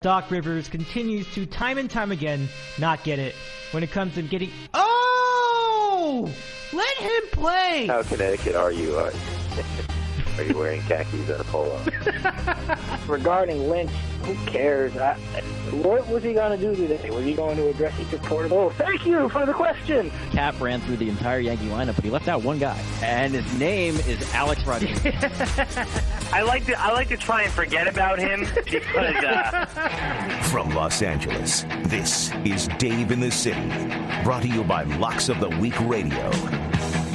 Doc Rivers continues to, time and time again, not get it when it comes to getting... Oh! Let him play! How Connecticut are you? Are you wearing khakis and a polo? Regarding Lynch, who cares? What was he going to do today? Was he going to address each reporter? Oh, thank you for the question. Cap ran through the entire Yankee lineup, but he left out one guy, and his name is Alex Rodriguez. I like to try and forget about him because. From Los Angeles, this is Dave in the City, brought to you by Locks of the Week Radio.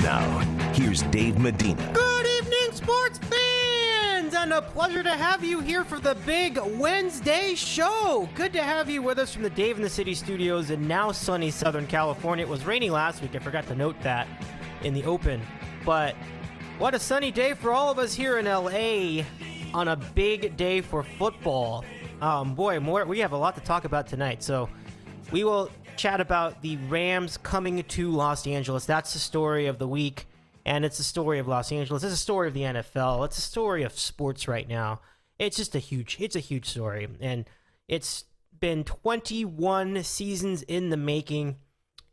Now, here's Dave Medina. Good evening, sports fans, and a pleasure to have you here for the big Wednesday show. Good to have you with us from the Dave in the City studios in now sunny Southern California. It was rainy last week. I forgot to note that in the open, but what a sunny day for all of us here in LA on a big day for football. We have a lot to talk about tonight, so we will chat about the Rams coming to Los Angeles. That's the story of the week, and it's the story of Los Angeles. It's a story of the NFL. It's a story of sports right now. It's a huge story, and it's been 21 seasons in the making,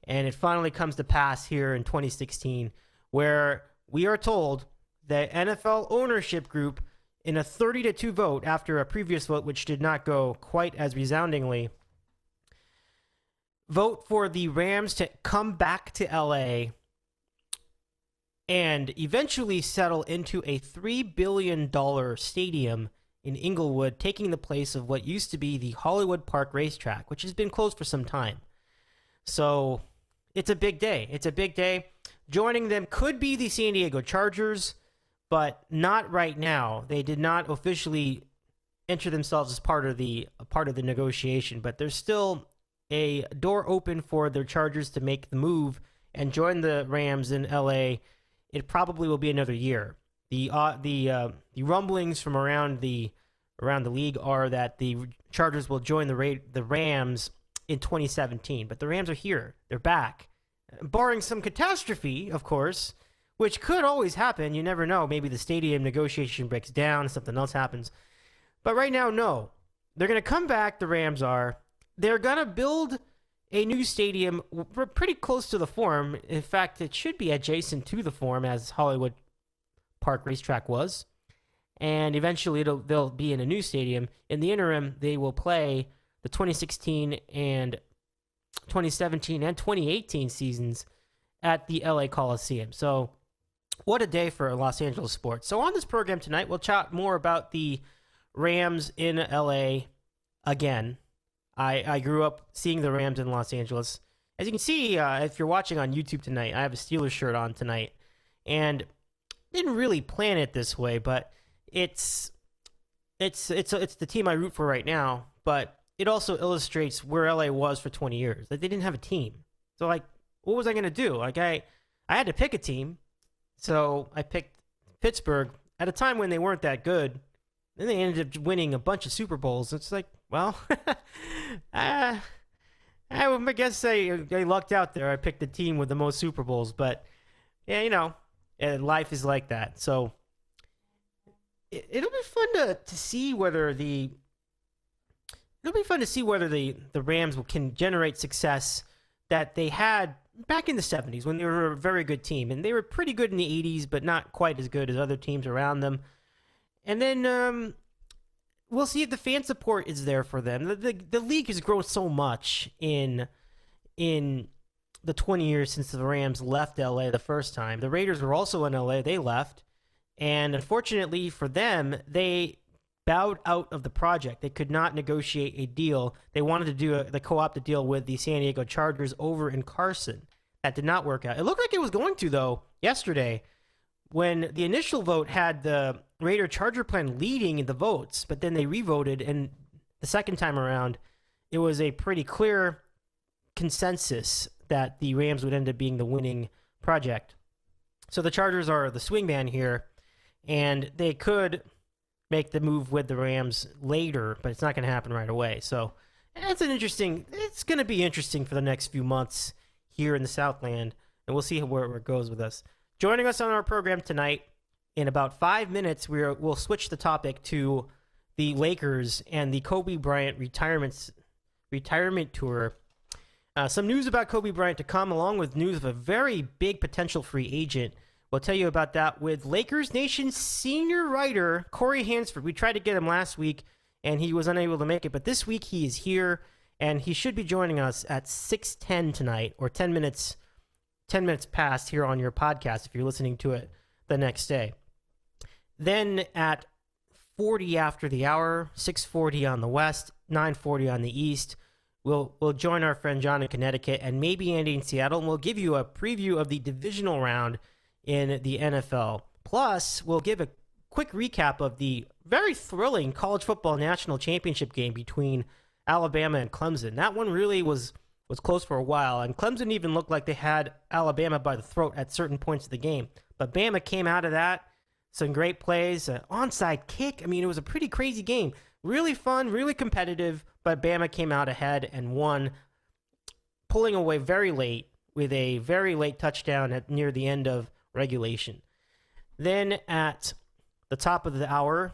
and it finally comes to pass here in 2016, where we are told that NFL ownership group, in a 30-2 vote after a previous vote which did not go quite as resoundingly, vote for the Rams to come back to LA and eventually settle into a $3 billion stadium in Inglewood, taking the place of what used to be the Hollywood Park racetrack, which has been closed for some time. So it's a big day. It's a big day. Joining them could be the San Diego Chargers, but not right now. They did not officially enter themselves as part of the negotiation, but there's still a door open for their Chargers to make the move and join the Rams in LA. It probably will be another year. The rumblings from around the league are that the Chargers will join the Rams in 2017, but the Rams are here. They're back. Barring some catastrophe, of course, which could always happen. You never know. Maybe the stadium negotiation breaks down, something else happens. But right now, no. They're going to come back, the Rams are. They're going to build a new stadium pretty close to the Forum. In fact, it should be adjacent to the Forum, as Hollywood Park Racetrack was. And eventually, they'll be in a new stadium. In the interim, they will play the 2016 and 2017 and 2018 seasons at the LA Coliseum. So what a day for Los Angeles sports. So on this program tonight, we'll chat more about the Rams in LA again. I grew up seeing the Rams in Los Angeles. As you can see, if you're watching on YouTube tonight, I have a Steelers shirt on tonight. And didn't really plan it this way, but it's the team I root for right now. But it also illustrates where LA was for 20 years. Like, they didn't have a team. So, like, what was I going to do? Like, I had to pick a team. So I picked Pittsburgh at a time when they weren't that good. Then they ended up winning a bunch of Super Bowls. It's like, well, I guess I lucked out there. I picked the team with the most Super Bowls. But, yeah, life is like that. So it'll be fun to see whether the Rams can generate success that they had back in the 70s when they were a very good team. And they were pretty good in the 80s, but not quite as good as other teams around them. And then we'll see if the fan support is there for them. The league has grown so much in the 20 years since the Rams left LA the first time. The Raiders were also in LA. They left. And unfortunately for them, they bowed out of the project. They could not negotiate a deal. They wanted to do the co-opted deal with the San Diego Chargers over in Carson. That did not work out. It looked like it was going to, though, yesterday, when the initial vote had the Raider-Charger plan leading the votes, but then they re-voted, and the second time around, it was a pretty clear consensus that the Rams would end up being the winning project. So the Chargers are the swing man here, and they could make the move with the Rams later, but it's not going to happen right away. So it's going to be interesting for the next few months here in the Southland, and we'll see where it goes with us. Joining us on our program tonight, in about 5 minutes, we'll switch the topic to the Lakers and the Kobe Bryant retirement tour. Some news about Kobe Bryant to come, along with news of a very big potential free agent. We'll tell you about that with Lakers Nation senior writer Corey Hansford. We tried to get him last week, and he was unable to make it. But this week he is here, and he should be joining us at 6:10 tonight, or 10 minutes past here on your podcast if you're listening to it the next day. Then at 40 after the hour, 6:40 on the west, 9:40 on the east, we'll join our friend John in Connecticut and maybe Andy in Seattle, and we'll give you a preview of the divisional round in the NFL. Plus, we'll give a quick recap of the very thrilling college football national championship game between Alabama and Clemson. That one really was close for a while, and Clemson even looked like they had Alabama by the throat at certain points of the game. But Bama came out of that. Some great plays, an onside kick. I mean, it was a pretty crazy game. Really fun, really competitive, but Bama came out ahead and won, pulling away very late with a very late touchdown near the end of regulation. Then at the top of the hour,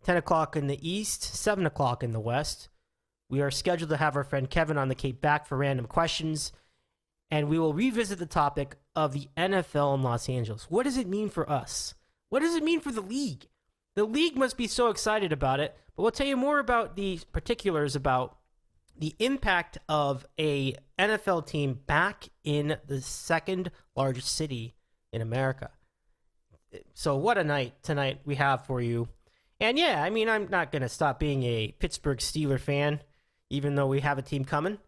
10 o'clock in the east, 7 o'clock in the west, we are scheduled to have our friend Kevin on the Cape back for random questions, and we will revisit the topic of the NFL in Los Angeles. What does it mean for us? What does it mean for the league? The league must be so excited about it, but we'll tell you more about the particulars about the impact of a NFL team back in the second largest city in America. So what a night tonight we have for you. And yeah, I mean, I'm not going to stop being a Pittsburgh Steelers fan, even though we have a team coming.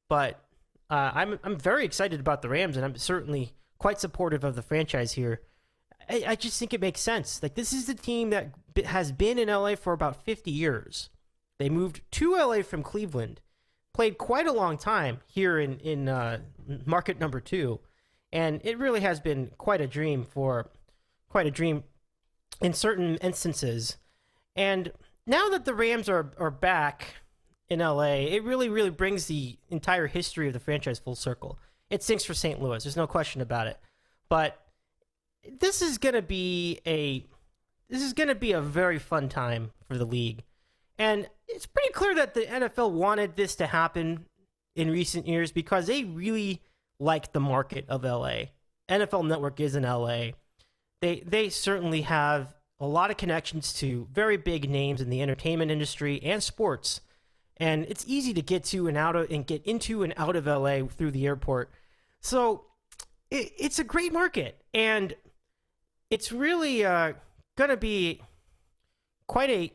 But I'm very excited about the Rams, and I'm certainly quite supportive of the franchise here. I just think it makes sense. Like, this is the team that has been in LA for about 50 years. They moved to LA from Cleveland, played quite a long time here in market number 2, and it really has been quite a dream in certain instances. And now that the Rams are back in LA, it really brings the entire history of the franchise full circle. It stinks for St. Louis. There's no question about it. But this is going to be a very fun time for the league. And it's pretty clear that the NFL wanted this to happen in recent years because they really like the market of LA. NFL Network is in LA. They certainly have a lot of connections to very big names in the entertainment industry and sports. And it's easy to get to and get into and out of LA through the airport. So it's a great market, and it's really going to be quite a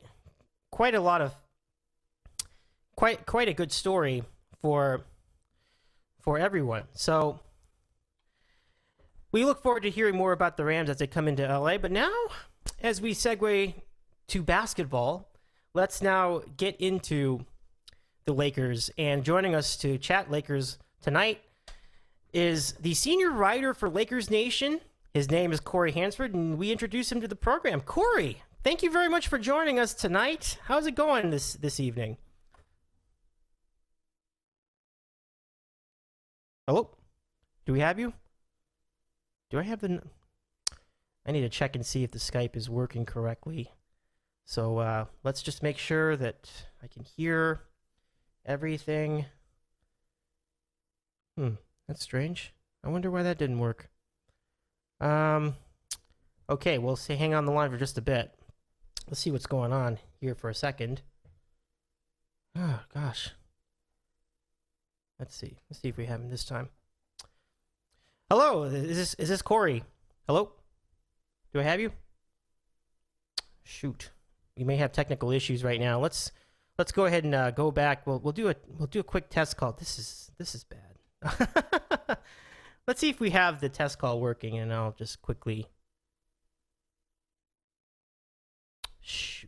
good story for everyone. So we look forward to hearing more about the Rams as they come into LA. But now, as we segue to basketball, let's now get into the Lakers. And joining us to chat Lakers tonight is the senior writer for Lakers Nation. His name is Corey Hansford, and we introduce him to the program. Corey, thank you very much for joining us tonight. How's it going this evening? Hello? Do we have you? Do I have the... I need to check and see if the Skype is working correctly. So let's just make sure that I can hear everything. That's strange. I wonder why that didn't work. Okay, we'll hang on the line for just a bit. Let's see what's going on here for a second. Oh, gosh. Let's see if we have him this time. Hello, is this Corey? Hello? Do I have you? Shoot. We may have technical issues right now. Let's go ahead and go back. We'll do a quick test call. This is bad. Let's see if we have the test call working, and I'll just quickly...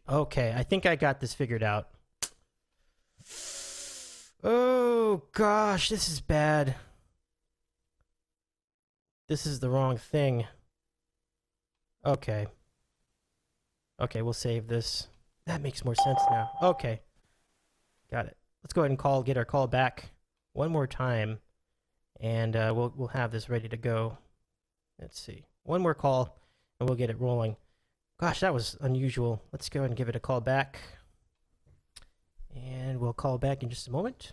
Okay, I think I got this figured out. Oh, gosh, this is bad. This is the wrong thing. Okay. Okay, we'll save this. That makes more sense now. Okay. Got it. Let's go ahead and get our call back one more time. And we'll have this ready to go. Let's see. One more call, and we'll get it rolling. Gosh, that was unusual. Let's go ahead and give it a call back. And we'll call back in just a moment.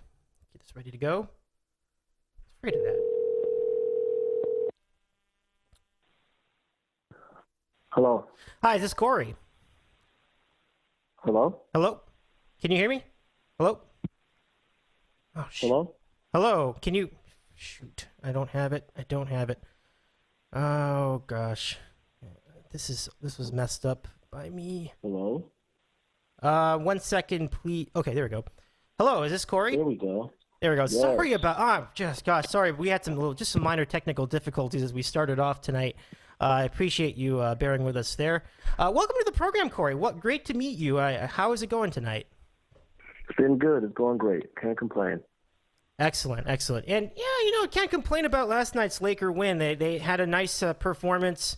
Get this ready to go. Afraid of that. Hello. Hi, is this Corey? Hello? Hello? Can you hear me? Hello? Oh, shit. Hello? Hello? Can you... Shoot. I don't have it. Oh, gosh. This was messed up by me. Hello? 1 second, please. Okay, there we go. Hello, is this Corey? There we go. There we go. Yes. Sorry about... sorry. We had some minor technical difficulties as we started off tonight. I appreciate you bearing with us there. Welcome to the program, Corey. Great to meet you. How is it going tonight? It's been good. It's going great. Can't complain. Excellent. And, yeah, can't complain about last night's Laker win. They had a nice performance,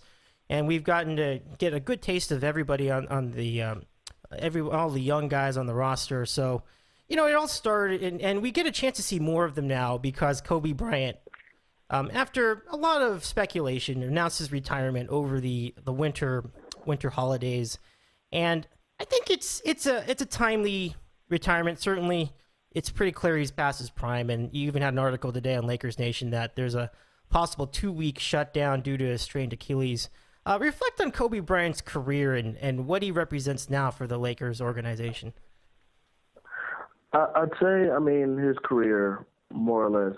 and we've gotten to get a good taste of everybody on the all the young guys on the roster. So, it all started, and we get a chance to see more of them now because Kobe Bryant, after a lot of speculation, announced his retirement over the winter holidays, and I think it's a timely retirement. Certainly, it's pretty clear he's past his prime, and you even had an article today on Lakers Nation that there's a possible 2-week shutdown due to a strained Achilles. Reflect on Kobe Bryant's career and what he represents now for the Lakers organization. I'd say, his career, more or less,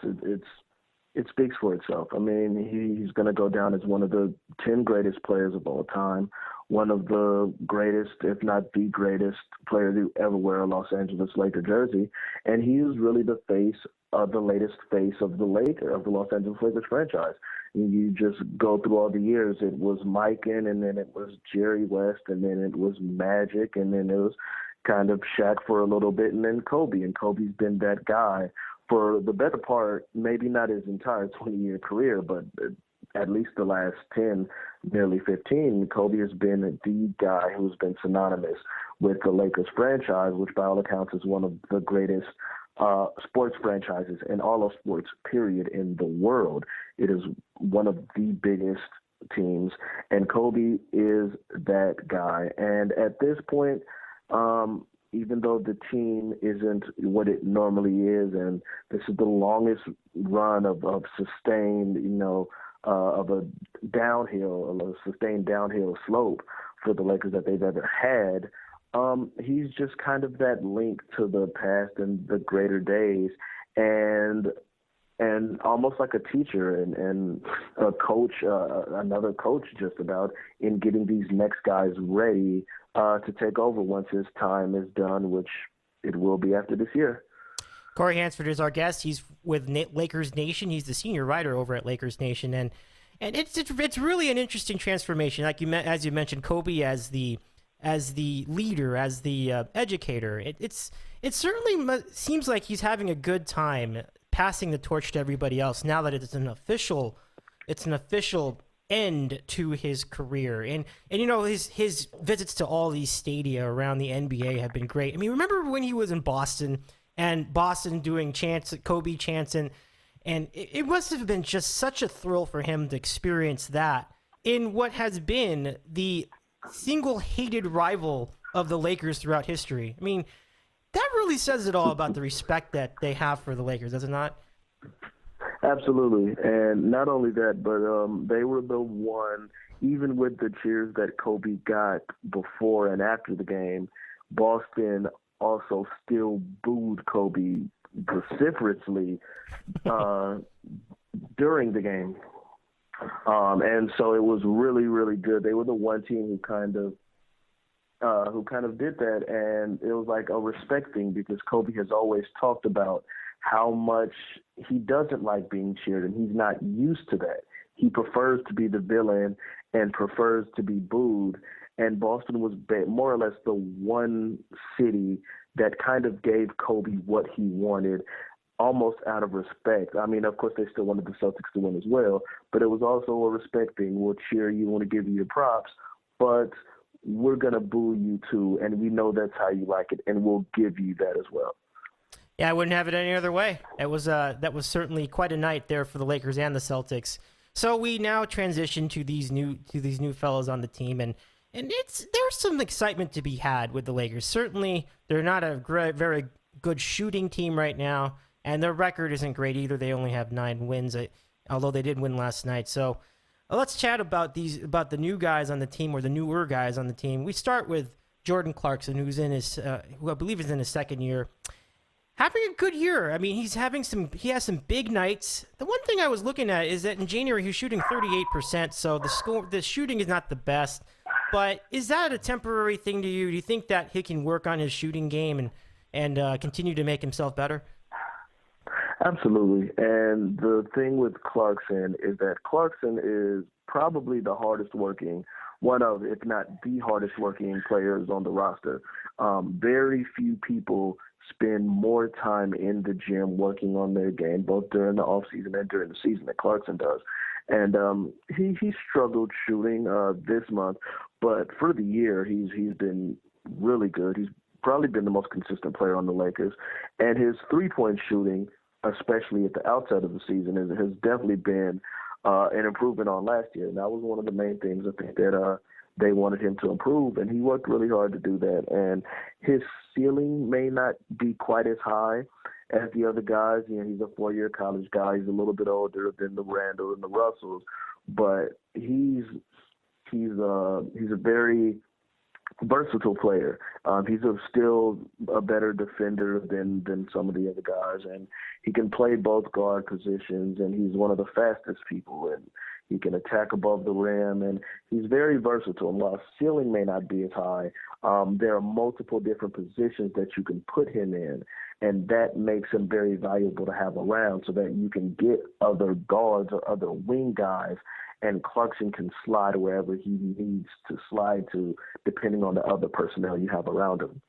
it speaks for itself. He's going to go down as one of the 10 greatest players of all time, one of the greatest, if not the greatest player to ever wear a Los Angeles Laker jersey. And he is really the latest face of the Los Angeles Lakers franchise. You just go through all the years. It was Mikan, and then it was Jerry West, and then it was Magic, and then it was kind of Shaq for a little bit, and then Kobe. And Kobe's been that guy for the better part, maybe not his entire 20-year career, but at least the last 10, nearly 15, Kobe has been the guy who's been synonymous with the Lakers franchise, which by all accounts is one of the greatest sports franchises in all of sports, period, in the world. It is one of the biggest teams, and Kobe is that guy. And at this point, even though the team isn't what it normally is, and this is the longest run of sustained, of a sustained downhill slope for the Lakers that they've ever had, he's just kind of that link to the past and the greater days, and almost like a teacher and a coach, another coach just about, in getting these next guys ready to take over once his time is done, which it will be after this year. Corey Hansford is our guest. He's with Lakers Nation. He's the senior writer over at Lakers Nation, and it's really an interesting transformation. As you mentioned, Kobe as the leader, as the educator. It certainly seems like he's having a good time passing the torch to everybody else now that it's an official end to his career. And his visits to all these stadia around the NBA have been great. Remember when he was in Boston and Boston doing Kobe chants, and it must have been just such a thrill for him to experience that in what has been the single hated rival of the Lakers throughout history. That really says it all about the respect that they have for the Lakers, does it not? Absolutely. And not only that, but they were the one, even with the cheers that Kobe got before and after the game, Boston also still booed Kobe vociferously during the game. And so it was really, really good. They were the one team who kind of did that, and it was like a respect thing, because Kobe has always talked about how much he doesn't like being cheered, and he's not used to that. He prefers to be the villain and prefers to be booed, and Boston was more or less the one city that kind of gave Kobe what he wanted, almost out of respect. Of course, they still wanted the Celtics to win as well, but it was also a respect thing. We'll cheer you, want to give you your props, but we're going to boo you too, and we know that's how you like it, and we'll give you that as well. Yeah, I wouldn't have it any other way. That was certainly quite a night there for the Lakers and the Celtics. So we now transition to these new fellows on the team, and And there's some excitement to be had with the Lakers. Certainly, they're not a very good shooting team right now, and their record isn't great either. They only have 9 wins, although they did win last night. So let's chat about the new guys on the team, or the newer guys on the team. We start with Jordan Clarkson, who I believe is in his second year. Having a good year. I mean, he has some big nights. The one thing I was looking at is that in January he was shooting 38%, so the shooting is not the best. But is that a temporary thing to you? Do you think that he can work on his shooting game and continue to make himself better? Absolutely. And the thing with Clarkson is that Clarkson is probably the hardest working, one of, if not the hardest working players on the roster. Very few people spend more time in the gym working on their game, both during the offseason and during the season, that Clarkson does. And he struggled shooting this month, but for the year he's been really good. He's probably been the most consistent player on the Lakers, and his three-point shooting, especially at the outset of the season, has definitely been an improvement on last year. And that was one of the main things I think that they wanted him to improve, and he worked really hard to do that. And his ceiling may not be quite as high as the other guys. You know, he's a 4-year college guy. He's a little bit older than the Randle and the Russells, but he's a very versatile player. He's still a better defender than some of the other guys, and he can play both guard positions, and he's one of the fastest people, and he can attack above the rim, and he's very versatile. And while ceiling may not be as high, there are multiple different positions that you can put him in, and that makes him very valuable to have around so that you can get other guards or other wing guys, and Clarkson can slide wherever he needs to slide to, depending on the other personnel you have around him.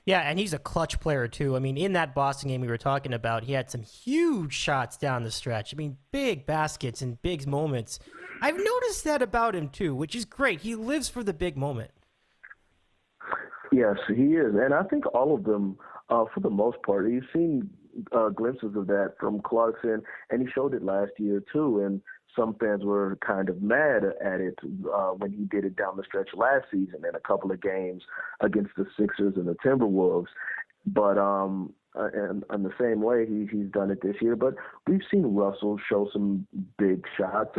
Yeah, and he's a clutch player, too. I mean, in that Boston game we were talking about, he had some huge shots down the stretch. I mean, big baskets and big moments. I've noticed that about him, too, which is great. He lives for the big moment. Yes, he is. And I think all of them, for the most part, you've seen glimpses of that from Clarkson, and he showed it last year, too. And some fans were kind of mad at it when he did it down the stretch last season in a couple of games against the Sixers and the Timberwolves. But and in the same way, he's done it this year. But we've seen Russell show some big shots,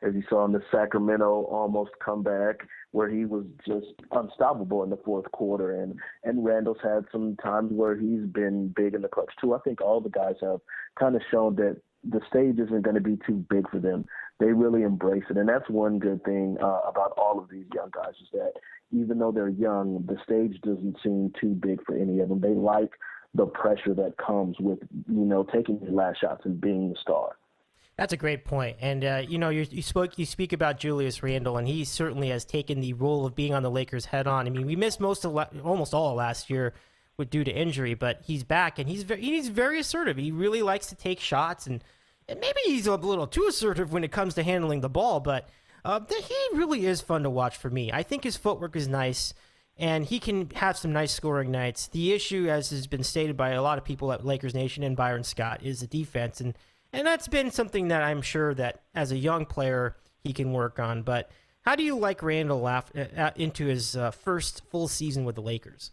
as you saw in the Sacramento almost comeback, where he was just unstoppable in the fourth quarter. And Randle's had some times where he's been big in the clutch, too. I think all the guys have kind of shown that the stage isn't going to be too big for them. They really embrace it. And that's one good thing about all of these young guys, is that even though they're young, the stage doesn't seem too big for any of them. They like the pressure that comes with, taking your last shots and being the star. That's a great point. And, you speak about Julius Randle, and he certainly has taken the role of being on the Lakers head on. I mean, we missed almost all last year due to injury, but he's back, and he's very assertive. He really likes to take shots, and maybe he's a little too assertive when it comes to handling the ball, but he really is fun to watch for me. I think his footwork is nice, and he can have some nice scoring nights. The issue, as has been stated by a lot of people at Lakers Nation and Byron Scott, is the defense, and that's been something that I'm sure that as a young player he can work on. But how do you like Randle into his first full season with the Lakers?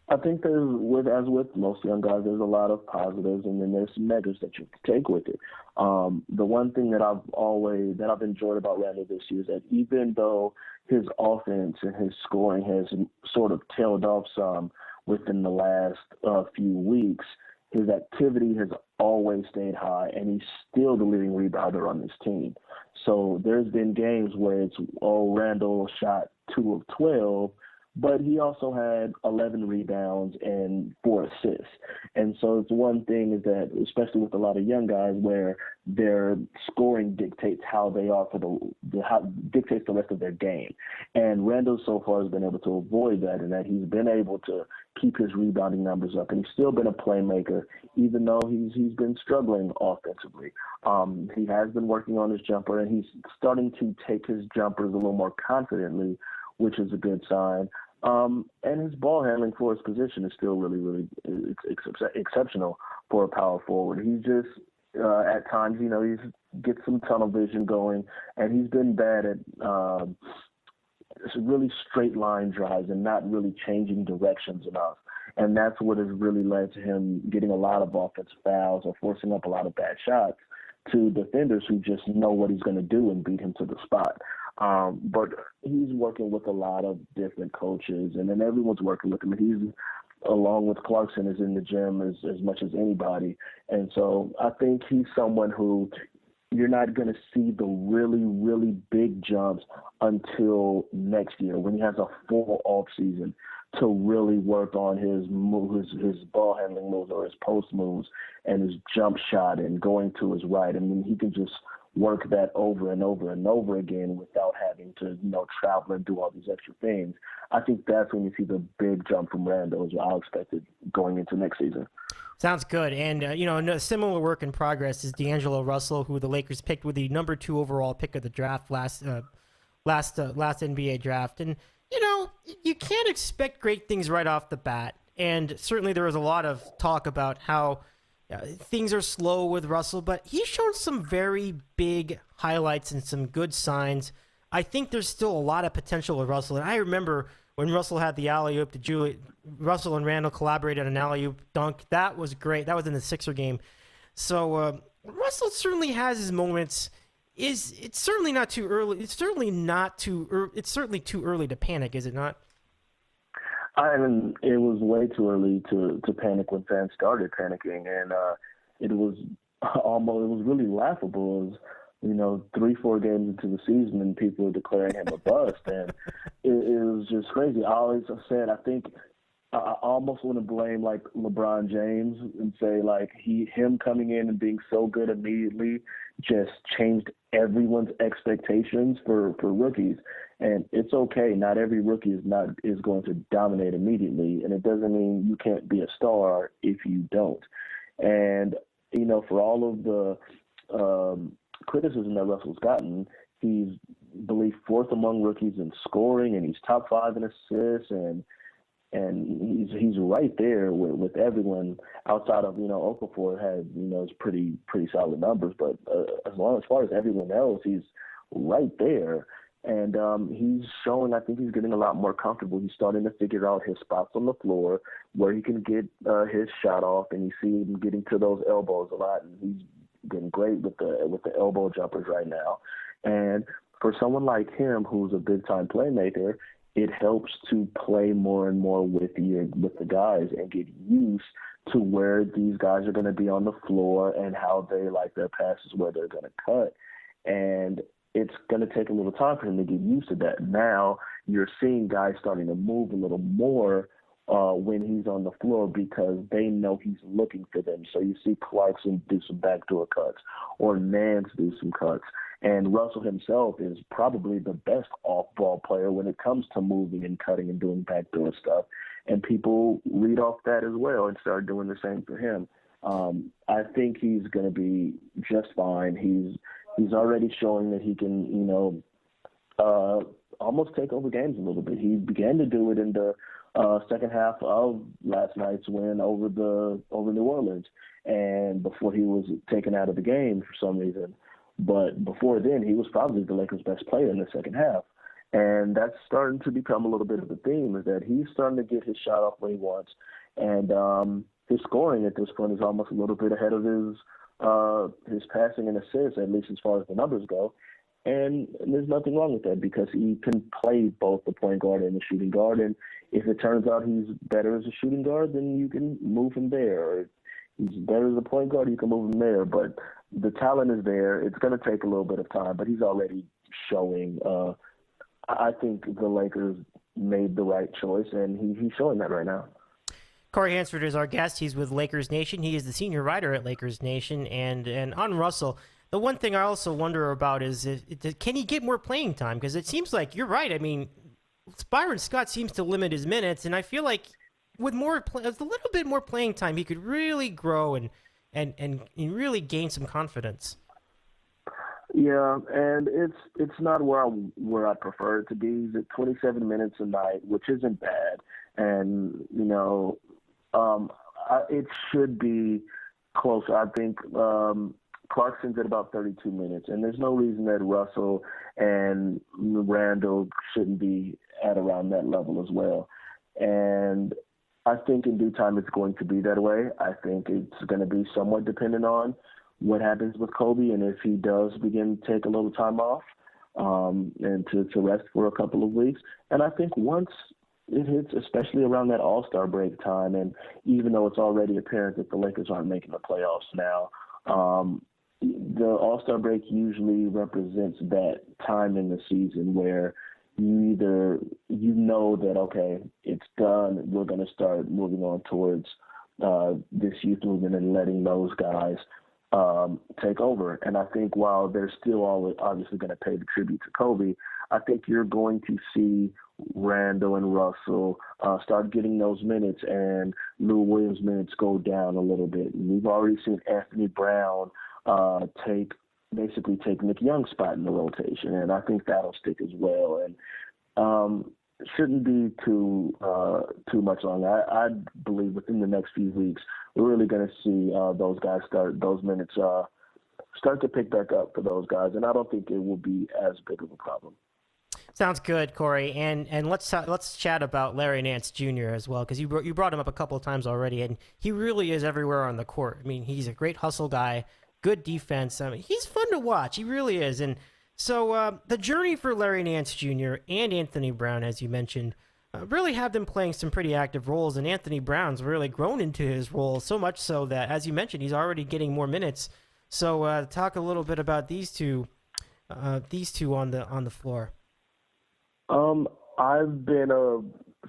I think as with most young guys, there's a lot of positives, and then there's some negatives that you can take with it. The one thing that I've enjoyed about Randle this year is that even though his offense and his scoring has sort of tailed off some within the last few weeks, his activity has always stayed high, and he's still the leading rebounder on this team. So there's been games where Randle shot 2 of 12, but he also had 11 rebounds and 4 assists. And so it's one thing is that, especially with a lot of young guys, where their scoring dictates how they are dictates the rest of their game. And Randle so far has been able to avoid that, and that he's been able to keep his rebounding numbers up, and he's still been a playmaker, even though he's been struggling offensively. He has been working on his jumper, and he's starting to take his jumpers a little more confidently, which is a good sign. And his ball handling for his position is still really, really exceptional for a power forward. He just, at times, he gets some tunnel vision going, and he's been bad at really straight line drives and not really changing directions enough. And that's what has really led to him getting a lot of offensive fouls or forcing up a lot of bad shots to defenders who just know what he's going to do and beat him to the spot. But he's working with a lot of different coaches, and then everyone's working with him. And he's, along with Clarkson, is in the gym as much as anybody. And so I think he's someone who you're not going to see the really, really big jumps until next year when he has a full off season to really work on his ball handling moves or his post moves and his jump shot and going to his right. I mean, he can just work that over and over and over again without having to, travel and do all these extra things. I think that's when you see the big jump from Randle, as I'll expect it going into next season. Sounds good. And, a similar work in progress is DeAngelo Russell, who the Lakers picked with the number 2 overall pick of the draft last NBA draft. And, you can't expect great things right off the bat. And certainly there was a lot of talk about how things are slow with Russell, but he's shown some very big highlights and some good signs. I think there's still a lot of potential with Russell. And I remember when Russell had the alley-oop to Julius, Russell and Randle collaborated on an alley-oop dunk. That was great. That was in the Sixer game. So Russell certainly has his moments. It's certainly not too early. It's certainly too early to panic, is it not? It was way too early to panic when fans started panicking, and it was really laughable. It was, 3-4 games into the season and people were declaring him a bust, and it was just crazy. I always said, I think I almost want to blame like LeBron James and say like him coming in and being so good immediately just changed everyone's expectations for rookies. And it's okay. Not every rookie is going to dominate immediately, and it doesn't mean you can't be a star if you don't. And for all of the criticism that Russell's gotten, he's believed 4th among rookies in scoring, and he's top 5 in assists, and he's right there with everyone outside of Okafor had pretty solid numbers, but as far as everyone else, he's right there. And he's showing, I think he's getting a lot more comfortable. He's starting to figure out his spots on the floor where he can get his shot off, and you see him getting to those elbows a lot, and he's getting great with the elbow jumpers right now. And for someone like him, who's a big-time playmaker, it helps to play more and more with the guys and get used to where these guys are going to be on the floor and how they like their passes, where they're going to cut. And it's going to take a little time for him to get used to that. Now you're seeing guys starting to move a little more when he's on the floor because they know he's looking for them. So you see Clarkson do some backdoor cuts or Nance do some cuts. And Russell himself is probably the best off-ball player when it comes to moving and cutting and doing backdoor stuff. And people read off that as well and start doing the same for him. I think he's going to be just fine. He's already showing that he can, almost take over games a little bit. He began to do it in the second half of last night's win over New Orleans, and before he was taken out of the game for some reason. But before then, he was probably the Lakers' best player in the second half. And that's starting to become a little bit of a theme, is that he's starting to get his shot off when he wants. And his scoring at this point is almost a little bit ahead of his passing and assists, at least as far as the numbers go. And there's nothing wrong with that because he can play both the point guard and the shooting guard. And if it turns out he's better as a shooting guard, then you can move him there. Or if he's better as a point guard, you can move him there. But the talent is there. It's going to take a little bit of time, but he's already showing. I think the Lakers made the right choice, and he's showing that right now. Corey Hansford is our guest. He's with Lakers Nation. He is the senior writer at Lakers Nation. And on Russell, the one thing I also wonder about is can he get more playing time? Because it seems like you're right. I mean, Byron Scott seems to limit his minutes, and I feel like with a little bit more playing time, he could really grow and really gain some confidence. Yeah, and it's not where I prefer it to be. He's at 27 minutes a night, which isn't bad, and it should be closer. I think Clarkson's at about 32 minutes, and there's no reason that Russell and Randle shouldn't be at around that level as well. And I think in due time it's going to be that way. I think it's going to be somewhat dependent on what happens with Kobe and if he does begin to take a little time off and to rest for a couple of weeks. And I think once it hits, especially around that All-Star break time, and even though it's already apparent that the Lakers aren't making the playoffs now, the All-Star break usually represents that time in the season where you know that, okay, it's done, we're going to start moving on towards this youth movement and letting those guys take over. And I think while they're still always obviously going to pay the tribute to Kobe, I think you're going to see Randle and Russell start getting those minutes and Lou Williams' minutes go down a little bit. And we've already seen Anthony Brown take Nick Young's spot in the rotation, and I think that'll stick as well. And shouldn't be too much longer. I believe within the next few weeks we're really going to see those guys those minutes start to pick back up for those guys, and I don't think it will be as big of a problem. Sounds good, Corey. And let's chat about Larry Nance Jr. as well, because you brought him up a couple of times already, and he really is everywhere on the court. I mean, he's a great hustle guy, good defense. I mean, he's fun to watch. He really is. And so the journey for Larry Nance Jr. and Anthony Brown, as you mentioned, really have them playing some pretty active roles, and Anthony Brown's really grown into his role, so much so that, as you mentioned, he's already getting more minutes. So talk a little bit about these two on the floor. I've been a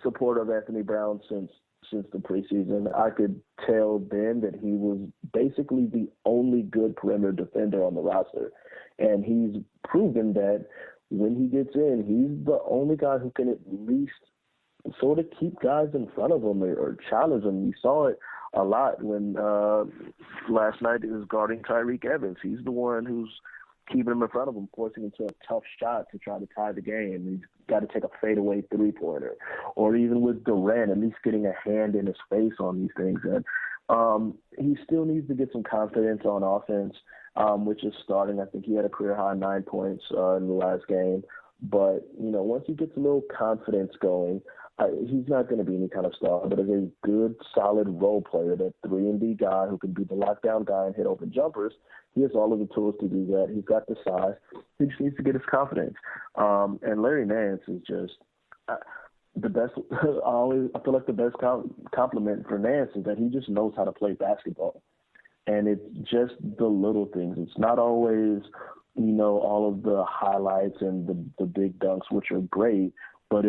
supporter of Anthony Brown since the preseason. I could tell then that he was basically the only good perimeter defender on the roster. And he's proven that when he gets in, he's the only guy who can at least sort of keep guys in front of him or challenge them. You saw it a lot when last night it was guarding Tyreke Evans. He's the one who's keeping him in front of him, forcing him to a tough shot to try to tie the game. He's got to take a fadeaway three-pointer. Or even with Durant, at least getting a hand in his face on these things. And he still needs to get some confidence on offense, which is starting. I think he had a career-high 9 points in the last game. But, once he gets a little confidence going, he's not going to be any kind of star, but as a good, solid role player, that 3-and-D guy who can be the lockdown guy and hit open jumpers, he has all of the tools to do that. He's got the size. He just needs to get his confidence. And Larry Nance is just the best. I feel like the best compliment for Nance is that he just knows how to play basketball. And it's just the little things. It's not always, all of the highlights and the big dunks, which are great, but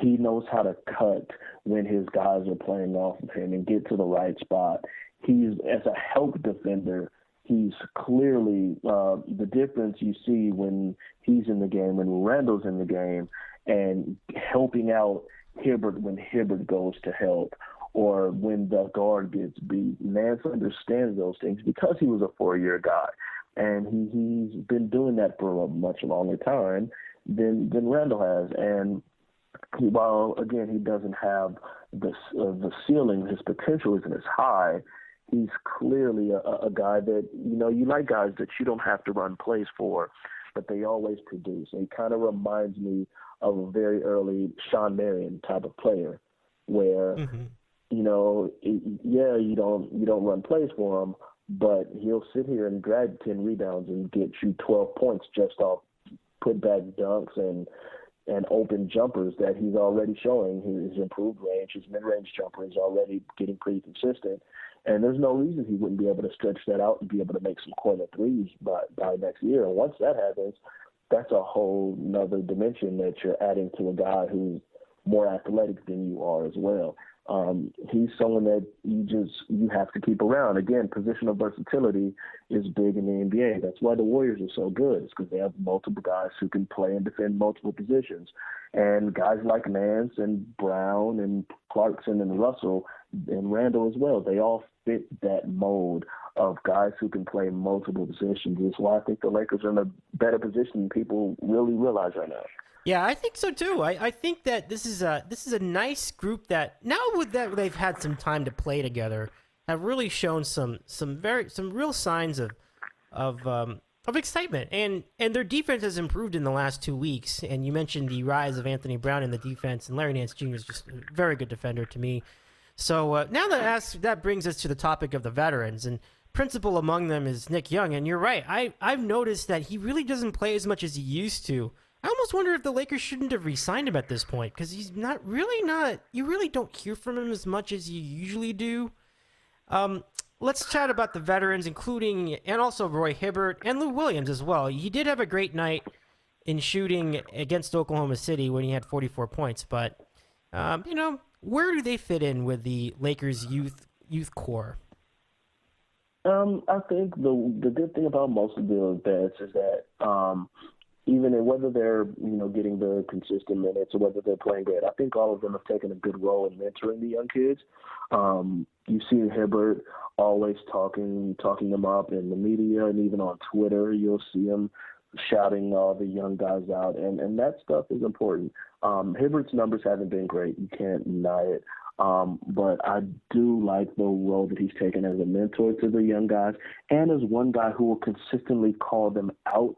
he knows how to cut when his guys are playing off of him and get to the right spot. He's, as a help defender, he's clearly the difference you see when he's in the game, when Randle's in the game, and helping out Hibbert when Hibbert goes to help, or when the guard gets beat. Nance understands those things because he was a 4-year guy, and he's been doing that for a much longer time than Randle has. And while, again, he doesn't have the ceiling, his potential isn't as high, he's clearly a guy that, you like guys that you don't have to run plays for, but they always produce. And he kind of reminds me of a very early Sean Marion type of player where, you don't run plays for him, but he'll sit here and grab 10 rebounds and get you 12 points just off put-back dunks and open jumpers that he's already showing. His improved range, his mid-range jumper is already getting pretty consistent. And there's no reason he wouldn't be able to stretch that out and be able to make some corner threes by next year. And once that happens, that's a whole nother dimension that you're adding to a guy who's more athletic than you are as well. He's someone that you have to keep around. Again, positional versatility is big in the NBA. That's why the Warriors are so good. It's because they have multiple guys who can play and defend multiple positions. And guys like Nance and Brown and Clarkson and Russell and Randle as well, they all fit that mold of guys who can play multiple positions. That's why I think the Lakers are in a better position than people really realize right now. Yeah, I think so too. I think that this is a nice group that now that they've had some time to play together have really shown some real signs of of excitement, and their defense has improved in the last 2 weeks. And you mentioned the rise of Anthony Brown in the defense, and Larry Nance Jr. is just a very good defender to me. So now that brings us to the topic of the veterans, and principal among them is Nick Young. And you're right, I've noticed that he really doesn't play as much as he used to. I almost wonder if the Lakers shouldn't have re-signed him at this point, because he's not. You really don't hear from him as much as you usually do. Let's chat about the veterans, and also Roy Hibbert and Lou Williams as well. He did have a great night in shooting against Oklahoma City when he had 44 points, but where do they fit in with the Lakers youth core? I think the good thing about most of the vets is that even whether they're getting the consistent minutes or whether they're playing great, I think all of them have taken a good role in mentoring the young kids. You see Hibbert always talking them up in the media, and even on Twitter you'll see him shouting all the young guys out, and that stuff is important. Hibbert's numbers haven't been great, you can't deny it. But I do like the role that he's taken as a mentor to the young guys, and as one guy who will consistently call them out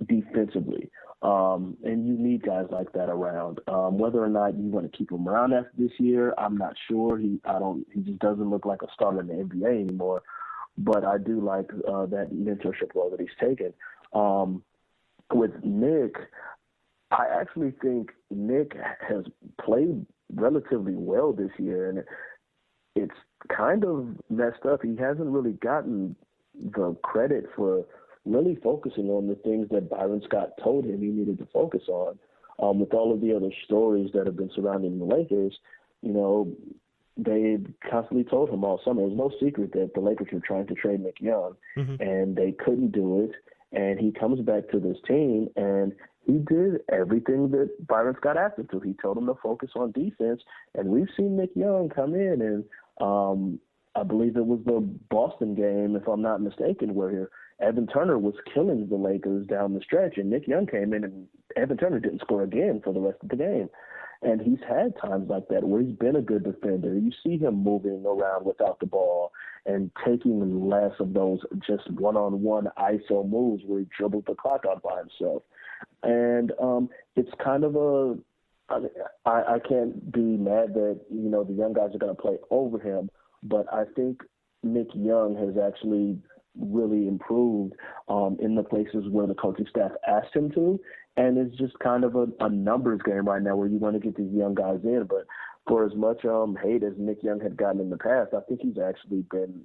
defensively. And you need guys like that around. Whether or not you want to keep him around after this year, I'm not sure. He just doesn't look like a starter in the NBA anymore. But I do like that mentorship role that he's taken. With Nick, I actually think Nick has played relatively well this year, and it's kind of messed up. He hasn't really gotten the credit for really focusing on the things that Byron Scott told him he needed to focus on. With all of the other stories that have been surrounding the Lakers, they constantly told him all summer. It was no secret that the Lakers were trying to trade Nick Young, and they couldn't do it. And he comes back to this team, and he did everything that Byron Scott asked him to. He told him to focus on defense, and we've seen Nick Young come in, and I believe it was the Boston game, if I'm not mistaken, where Evan Turner was killing the Lakers down the stretch, and Nick Young came in, and Evan Turner didn't score again for the rest of the game. And he's had times like that where he's been a good defender. You see him moving around without the ball and taking less of those just one-on-one ISO moves where he dribbles the clock out by himself. And it's kind of I can't be mad that, the young guys are going to play over him, but I think Nick Young has actually really improved in the places where the coaching staff asked him to. And it's just kind of a numbers game right now where you want to get these young guys in. But for as much hate as Nick Young had gotten in the past, I think he's actually been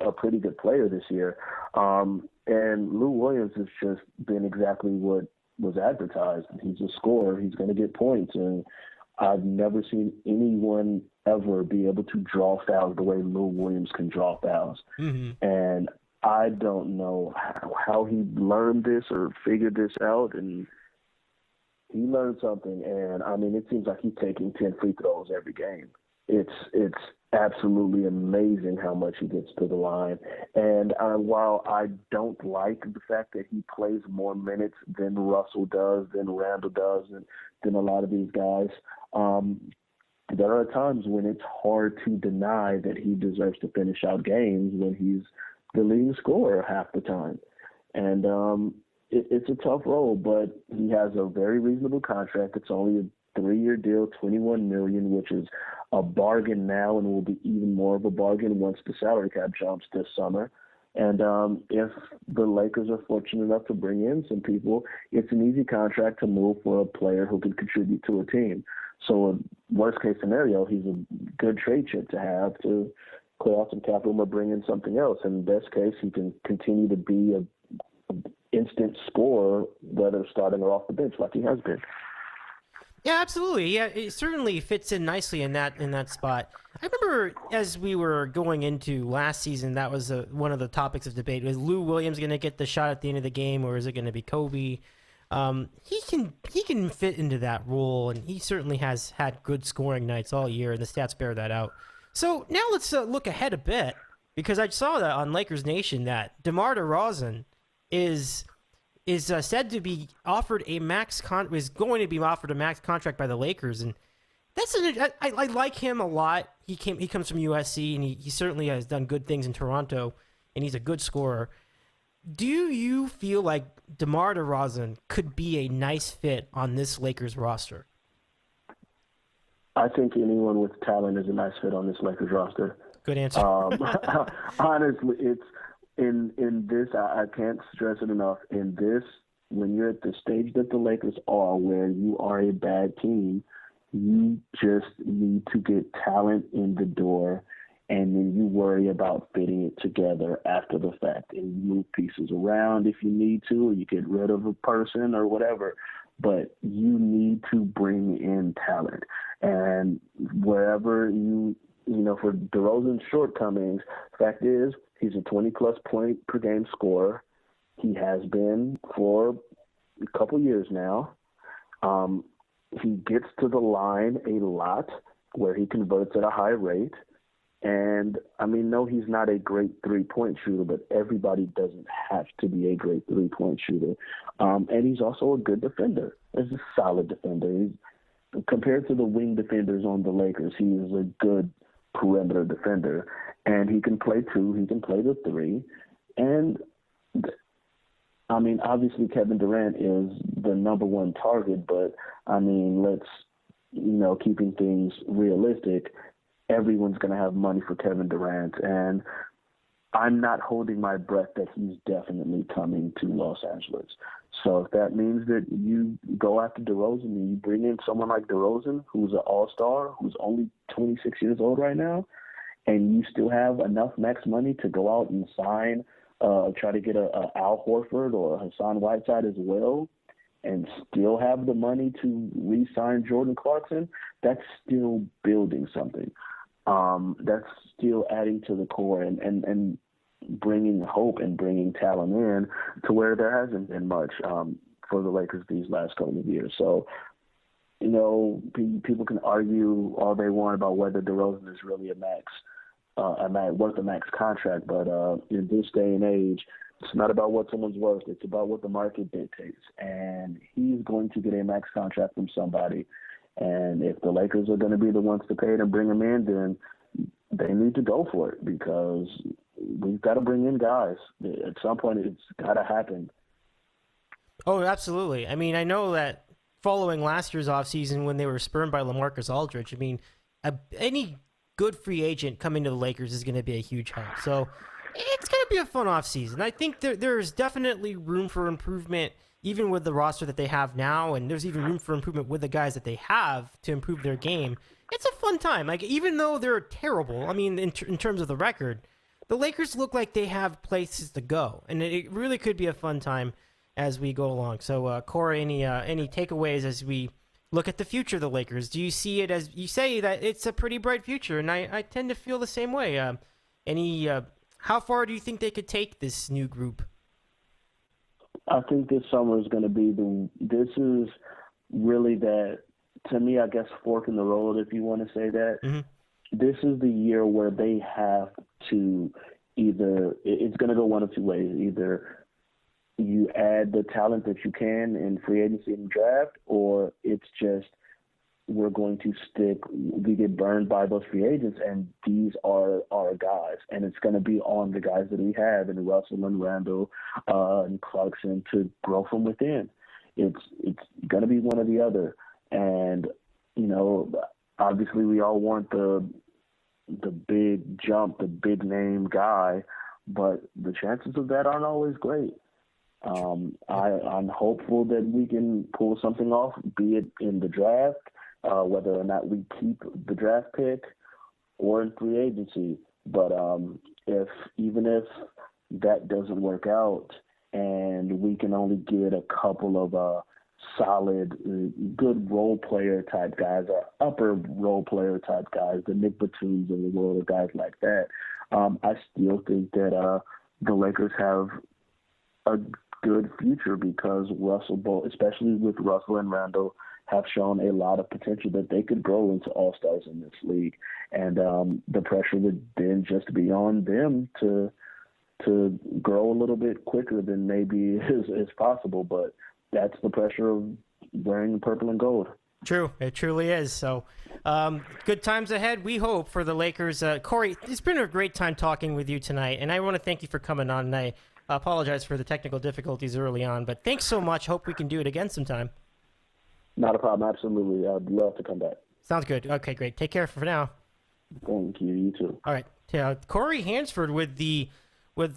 a pretty good player this year. And Lou Williams has just been exactly what was advertised. He's a scorer. He's going to get points. And I've never seen anyone ever be able to draw fouls the way Lou Williams can draw fouls. And I don't know how he learned this or figured this out, and he learned something. And I mean, it seems like he's taking 10 free throws every game. It's absolutely amazing how much he gets to the line. And while I don't like the fact that he plays more minutes than Russell does, than Randle does, and than a lot of these guys, there are times when it's hard to deny that he deserves to finish out games when he's the leading scorer half the time. And it's a tough role, but he has a very reasonable contract. It's only a 3-year deal, $21 million, which is a bargain now and will be even more of a bargain once the salary cap jumps this summer. And if the Lakers are fortunate enough to bring in some people, it's an easy contract to move for a player who can contribute to a team. So worst case scenario, he's a good trade chip to have to clear out some capital or bring in something else. In best case, he can continue to be an instant scorer, whether starting or off the bench like he has been. Yeah, absolutely. Yeah, it certainly fits in nicely in that spot. I remember as we were going into last season, that was one of the topics of debate. Was Lou Williams going to get the shot at the end of the game, or is it going to be Kobe? He can fit into that role, and he certainly has had good scoring nights all year, and the stats bear that out. So now let's look ahead a bit, because I saw that on Lakers Nation that DeMar DeRozan is said to be offered is going to be offered a max contract by the Lakers, and I like him a lot. He comes from USC, and he certainly has done good things in Toronto, and he's a good scorer. Do you feel like DeMar DeRozan could be a nice fit on this Lakers roster? I think anyone with talent is a nice fit on this Lakers roster. Good answer. Honestly, it's in this. I can't stress it enough. In this, when you're at the stage that the Lakers are, where you are a bad team, you just need to get talent in the door, and then you worry about fitting it together after the fact. And you move pieces around if you need to, or you get rid of a person or whatever. But you need to bring in talent. And wherever for DeRozan's shortcomings, fact is he's a 20-plus point per game scorer. He has been for a couple years now. He gets to the line a lot where he converts at a high rate. And, no, he's not a great three-point shooter, but everybody doesn't have to be a great three-point shooter. And he's also a good defender. He's a solid defender. Compared to the wing defenders on the Lakers, he is a good perimeter defender. And he can play two. He can play the three. And, obviously Kevin Durant is the number one target, but, let's, keeping things realistic, everyone's going to have money for Kevin Durant, and I'm not holding my breath that he's definitely coming to Los Angeles. So if that means that you go after DeRozan and you bring in someone like DeRozan, who's an all-star, who's only 26 years old right now, and you still have enough max money to go out and sign, try to get a Al Horford or a Hassan Whiteside as well, and still have the money to re-sign Jordan Clarkson, that's still building something. That's still adding to the core and bringing hope and bringing talent in to where there hasn't been much for the Lakers these last couple of years. So, people can argue all they want about whether DeRozan is really worth a max contract, but in this day and age, it's not about what someone's worth. It's about what the market dictates. And he's going to get a max contract from somebody. And if the Lakers are going to be the ones to pay it and bring him in, then they need to go for it because we've got to bring in guys. At some point, it's got to happen. Oh, absolutely. I know that following last year's offseason when they were spurned by LaMarcus Aldridge, any good free agent coming to the Lakers is going to be a huge help. So it's going to be a fun offseason. I think there's definitely room for improvement even with the roster that they have now, and there's even room for improvement with the guys that they have to improve their game. It's a fun time. Even though they're terrible, in terms of the record, the Lakers look like they have places to go, and it really could be a fun time as we go along. So, Corey, any takeaways as we look at the future of the Lakers? Do you see it as you say that it's a pretty bright future? And I tend to feel the same way. How far do you think they could take this new group? I think this summer is going to be this is really that, to me, I guess, fork in the road, if you want to say that. Mm-hmm. This is the year where they have to it's going to go one of two ways. Either you add the talent that you can in free agency and draft, or it's just we get burned by those free agents, and these are our guys. And it's going to be on the guys that we have, and Russell and Randle and Clarkson, to grow from within. It's going to be one or the other. And, obviously we all want the big jump, the big name guy, but the chances of that aren't always great. I'm hopeful that we can pull something off, be it in the draft, whether or not we keep the draft pick or in free agency. But even if that doesn't work out and we can only get a couple of solid, good role player type guys or upper role player type guys, the Nick Batums of the world, or guys like that, I still think that the Lakers have a good future because especially with Russell and Randle, have shown a lot of potential that they could grow into all-stars in this league. And the pressure would then just be on them to grow a little bit quicker than maybe is possible. But that's the pressure of wearing the purple and gold. True. It truly is. So good times ahead, we hope, for the Lakers. Corey, it's been a great time talking with you tonight, and I want to thank you for coming on. And I I apologize for the technical difficulties early on, but thanks so much. Hope we can do it again sometime. Not a problem. Absolutely. I'd love to come back. Sounds good. Okay, great. Take care for now. Thank you. You too. All right. Corey Hansford with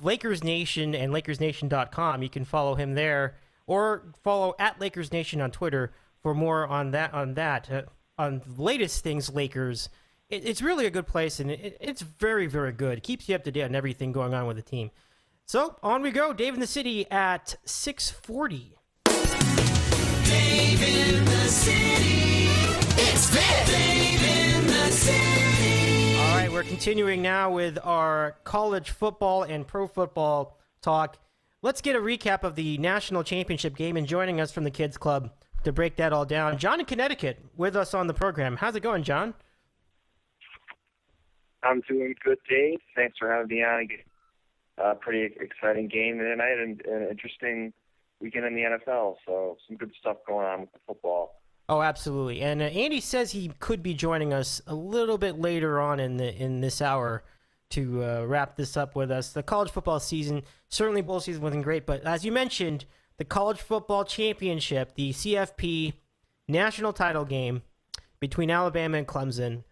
Lakers Nation and LakersNation.com. You can follow him there or follow at Lakers Nation on Twitter for more on on the latest things Lakers. It's really a good place, and it's very, very good. It keeps you up to date on everything going on with the team. So on we go. Dave in the City at 6:40. Dave in the City. It's Dave in the City. All right, we're continuing now with our college football and pro football talk. Let's get a recap of the national championship game, and joining us from the Kids Club to break that all down, John in Connecticut with us on the program. How's it going, John? I'm doing good, Dave. Thanks for having me on. Pretty exciting game tonight and an interesting weekend in the NFL. So some good stuff going on with the football. Oh, absolutely. And Andy says he could be joining us a little bit later on in this hour to wrap this up with us. The college football season, certainly bowl season wasn't great, but as you mentioned, the college football championship, the CFP national title game between Alabama and Clemson,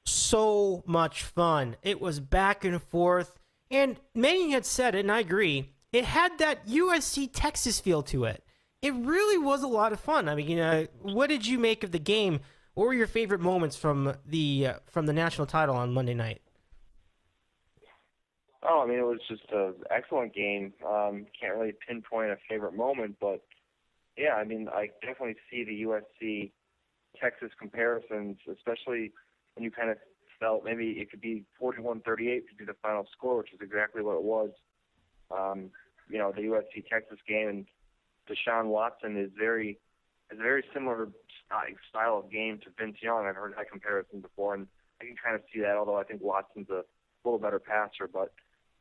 so much fun. It was back and forth, and many had said it, and I agree, it had that USC Texas feel to it. It really was a lot of fun. I mean, what did you make of the game? What were your favorite moments from the national title on Monday night? Oh, I mean, it was just an excellent game. Can't really pinpoint a favorite moment, but yeah, I mean, I definitely see the USC Texas comparisons, especially when you kind of felt maybe it could be 41-38 could be the final score, which is exactly what it was. The USC Texas game, and Deshaun Watson is a very similar style of game to Vince Young. I've heard that comparison before, and I can kind of see that, although I think Watson's a little better passer. But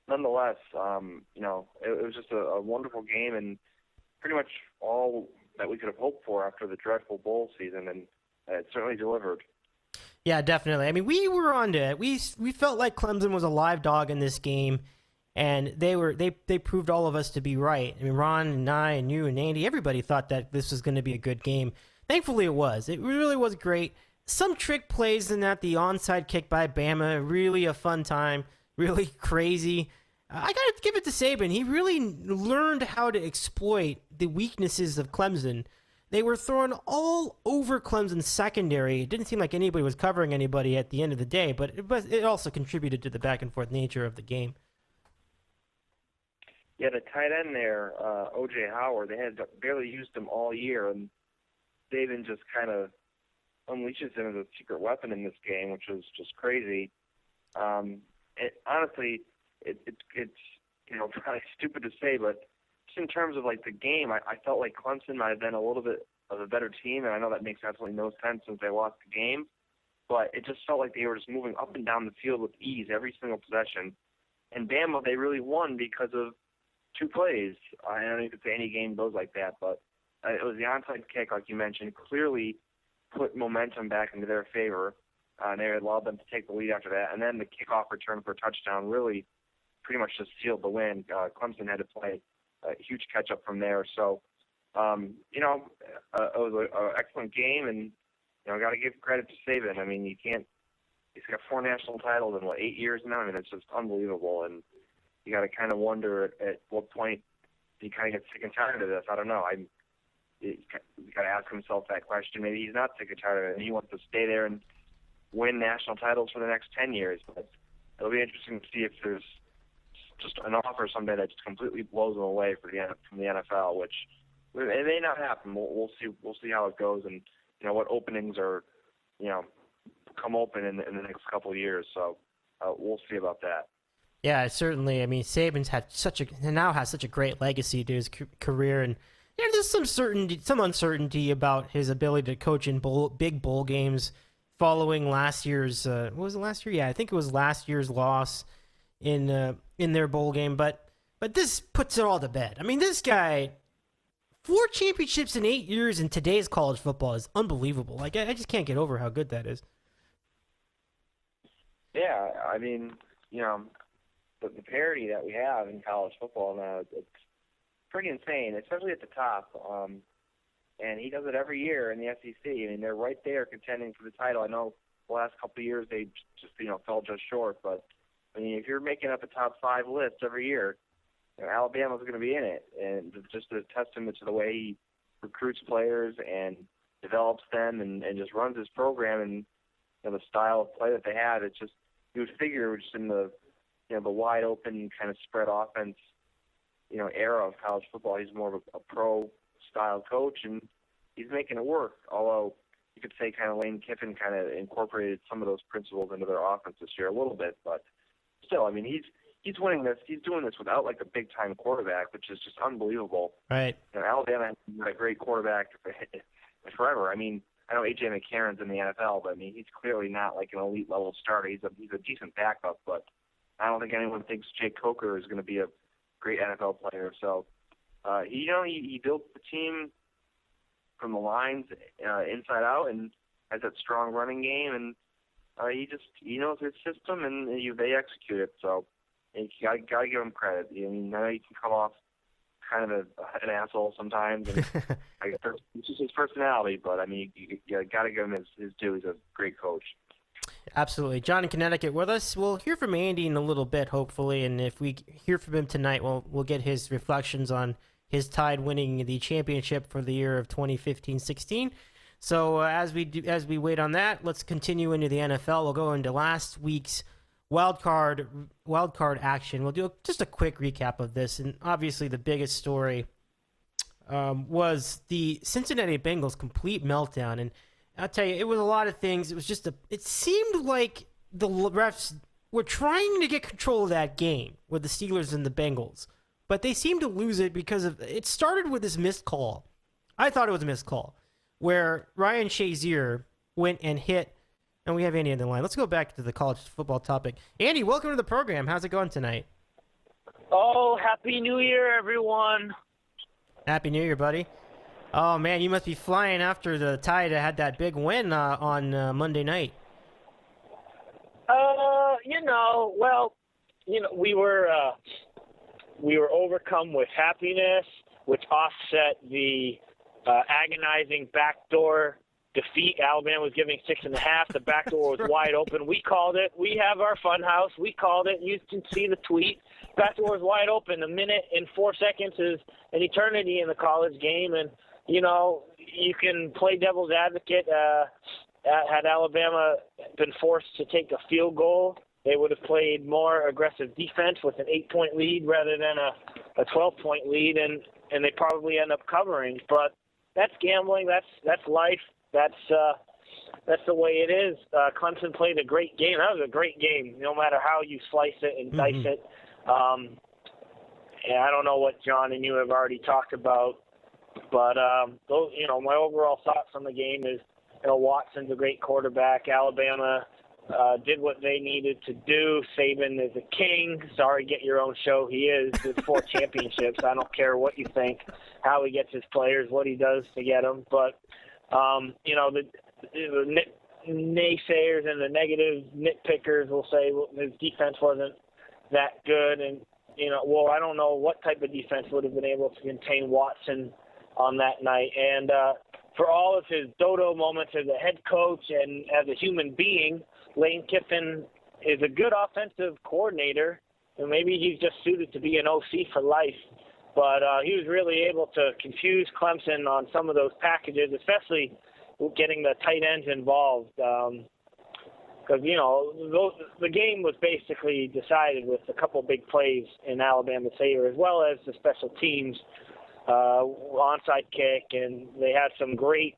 nonetheless, it was just a wonderful game, and pretty much all that we could have hoped for after the dreadful bowl season, and it certainly delivered. Yeah, definitely. I mean, we were on to it. We felt like Clemson was a live dog in this game, and they proved all of us to be right. I mean, Ron and I and you and Andy, everybody thought that this was going to be a good game. Thankfully, it was. It really was great. Some trick plays in that, the onside kick by Bama, really a fun time, really crazy. I got to give it to Saban. He really learned how to exploit the weaknesses of Clemson. They were thrown all over Clemson's secondary. It didn't seem like anybody was covering anybody at the end of the day, but it also contributed to the back-and-forth nature of the game. Yeah, the tight end there, O.J. Howard, they had barely used him all year, and Saban just kind of unleashes him as a secret weapon in this game, which was just crazy. Honestly, it's probably stupid to say, but just in terms of like the game, I felt like Clemson might have been a little bit of a better team, and I know that makes absolutely no sense since they lost the game, but it just felt like they were just moving up and down the field with ease every single possession. And Bama, they really won because of two plays. I don't know if you could say any game goes like that, but it was the onside kick, like you mentioned, clearly put momentum back into their favor. They allowed them to take the lead after that, and then the kickoff return for a touchdown really pretty much just sealed the win. Clemson had to play a huge catch-up from there. So, it was an excellent game, and, got to give credit to Saban. I mean, he's got 4 national titles in, 8 years now? I mean, it's just unbelievable, and you got to kind of wonder at what point he kind of gets sick and tired of this. I don't know. He's got to ask himself that question. Maybe he's not sick and tired of it, and he wants to stay there and win national titles for the next 10 years. But it'll be interesting to see if there's just an offer someday that just completely blows him away from the NFL, which it may not happen. We'll see. We'll see how it goes, and what openings are come open in the next couple of years. So we'll see about that. Yeah, certainly. I mean, Saban's now has such a great legacy to his career, and there's some uncertainty about his ability to coach in big bowl games following last year's. What was it last year? Yeah, I think it was last year's loss in their bowl game. But this puts it all to bed. I mean, this guy, 4 championships in 8 years in today's college football is unbelievable. Like, I just can't get over how good that is. Yeah, I mean, the parity that we have in college football now, it's pretty insane, especially at the top. And he does it every year in the SEC. I mean, they're right there contending for the title. I know the last couple of years they just, fell just short. But, I mean, if you're making up a top 5 list every year, Alabama's going to be in it. And it's just a testament to the way he recruits players and develops them and just runs his program and the style of play that they have. It's just, you would figure just in the the wide open kind of spread offense era of college football, he's more of a pro style coach, and he's making it work. Although you could say kind of Lane Kiffin kind of incorporated some of those principles into their offense this year a little bit, but still, I mean, he's winning this. He's doing this without like a big time quarterback, which is just unbelievable. Right. Alabama has been a great quarterback forever. I mean, I know A.J. McCarron's in the NFL, but I mean, he's clearly not like an elite level starter. He's a decent backup, but I don't think anyone thinks Jake Coker is going to be a great NFL player. So, he built the team from the lines inside out and has that strong running game, and he knows his system, and they execute it. So, you got to give him credit. I mean, I know you can come off kind of an asshole sometimes, and it's just his personality. But I mean, you got to give him his due. He's a great coach. Absolutely. John in Connecticut with us. We'll hear from Andy in a little bit, hopefully, and if we hear from him tonight, we'll get his reflections on his Tide winning the championship for the year of 2015-16. So as we wait on that, let's continue into the NFL. We'll go into last week's wild card action. We'll do just a quick recap of this, and obviously the biggest story was the Cincinnati Bengals' complete meltdown. And I'll tell you, it was a lot of things. It was just it seemed like the refs were trying to get control of that game with the Steelers and the Bengals, but they seemed to lose it because it started with this missed call. I thought it was a missed call where Ryan Shazier went and hit, and we have Andy on the line. Let's go back to the college football topic. Andy, welcome to the program. How's it going tonight? Oh, Happy New Year, everyone. Happy New Year, buddy. Oh, man, you must be flying after the Tide had that big win on Monday night. We were overcome with happiness, which offset the agonizing backdoor defeat. Alabama was giving 6.5. The backdoor was wide open. We called it. We have our fun house. We called it. You can see the tweet. Backdoor was wide open. A minute and 4 seconds is an eternity in the college game, and you can play devil's advocate. Had Alabama been forced to take a field goal, they would have played more aggressive defense with an 8-point lead rather than a 12-point lead, and they probably end up covering. But that's gambling. That's life. That's the way it is. Clemson played a great game. That was a great game, no matter how you slice it and dice it. And I don't know what John and you have already talked about. But my overall thoughts on the game is, Watson's a great quarterback. Alabama did what they needed to do. Saban is a king. Sorry, get your own show. He is with 4 championships. I don't care what you think, how he gets his players, what he does to get them. But the naysayers and the negative nitpickers will say, well, his defense wasn't that good, and I don't know what type of defense would have been able to contain Watson on that night. And for all of his dodo moments as a head coach and as a human being, Lane Kiffin is a good offensive coordinator, and maybe he's just suited to be an OC for life. But he was really able to confuse Clemson on some of those packages, especially getting the tight ends involved. Because, the game was basically decided with a couple big plays in Alabama's favor, as well as the special teams onside kick, and they had some great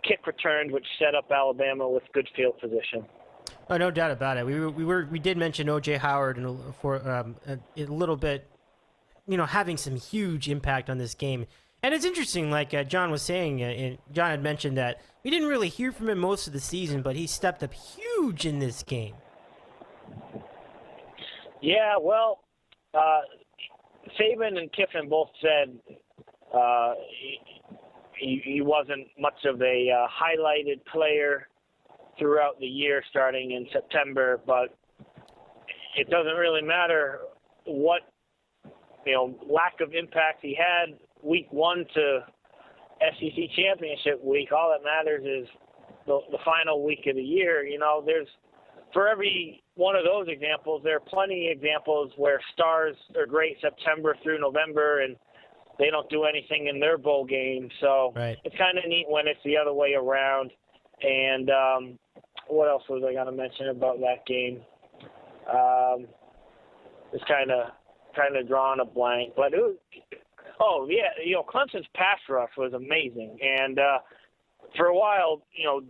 kick returns, which set up Alabama with good field position. Oh, no doubt about it. We did mention O.J. Howard for a little bit, having some huge impact on this game. And it's interesting, like John was saying, and John had mentioned that we didn't really hear from him most of the season, but he stepped up huge in this game. Yeah, well, Saban and Kiffin both said he wasn't much of a highlighted player throughout the year starting in September, but it doesn't really matter what lack of impact he had week 1 to SEC championship week. All that matters is the final week of the year. There's for every one of those examples, there are plenty of examples where stars are great September through November and they don't do anything in their bowl game. So right. It's kind of neat when it's the other way around. And what else was I going to mention about that game? It's kind of drawing a blank, but it was, Clemson's pass rush was amazing. And for a while,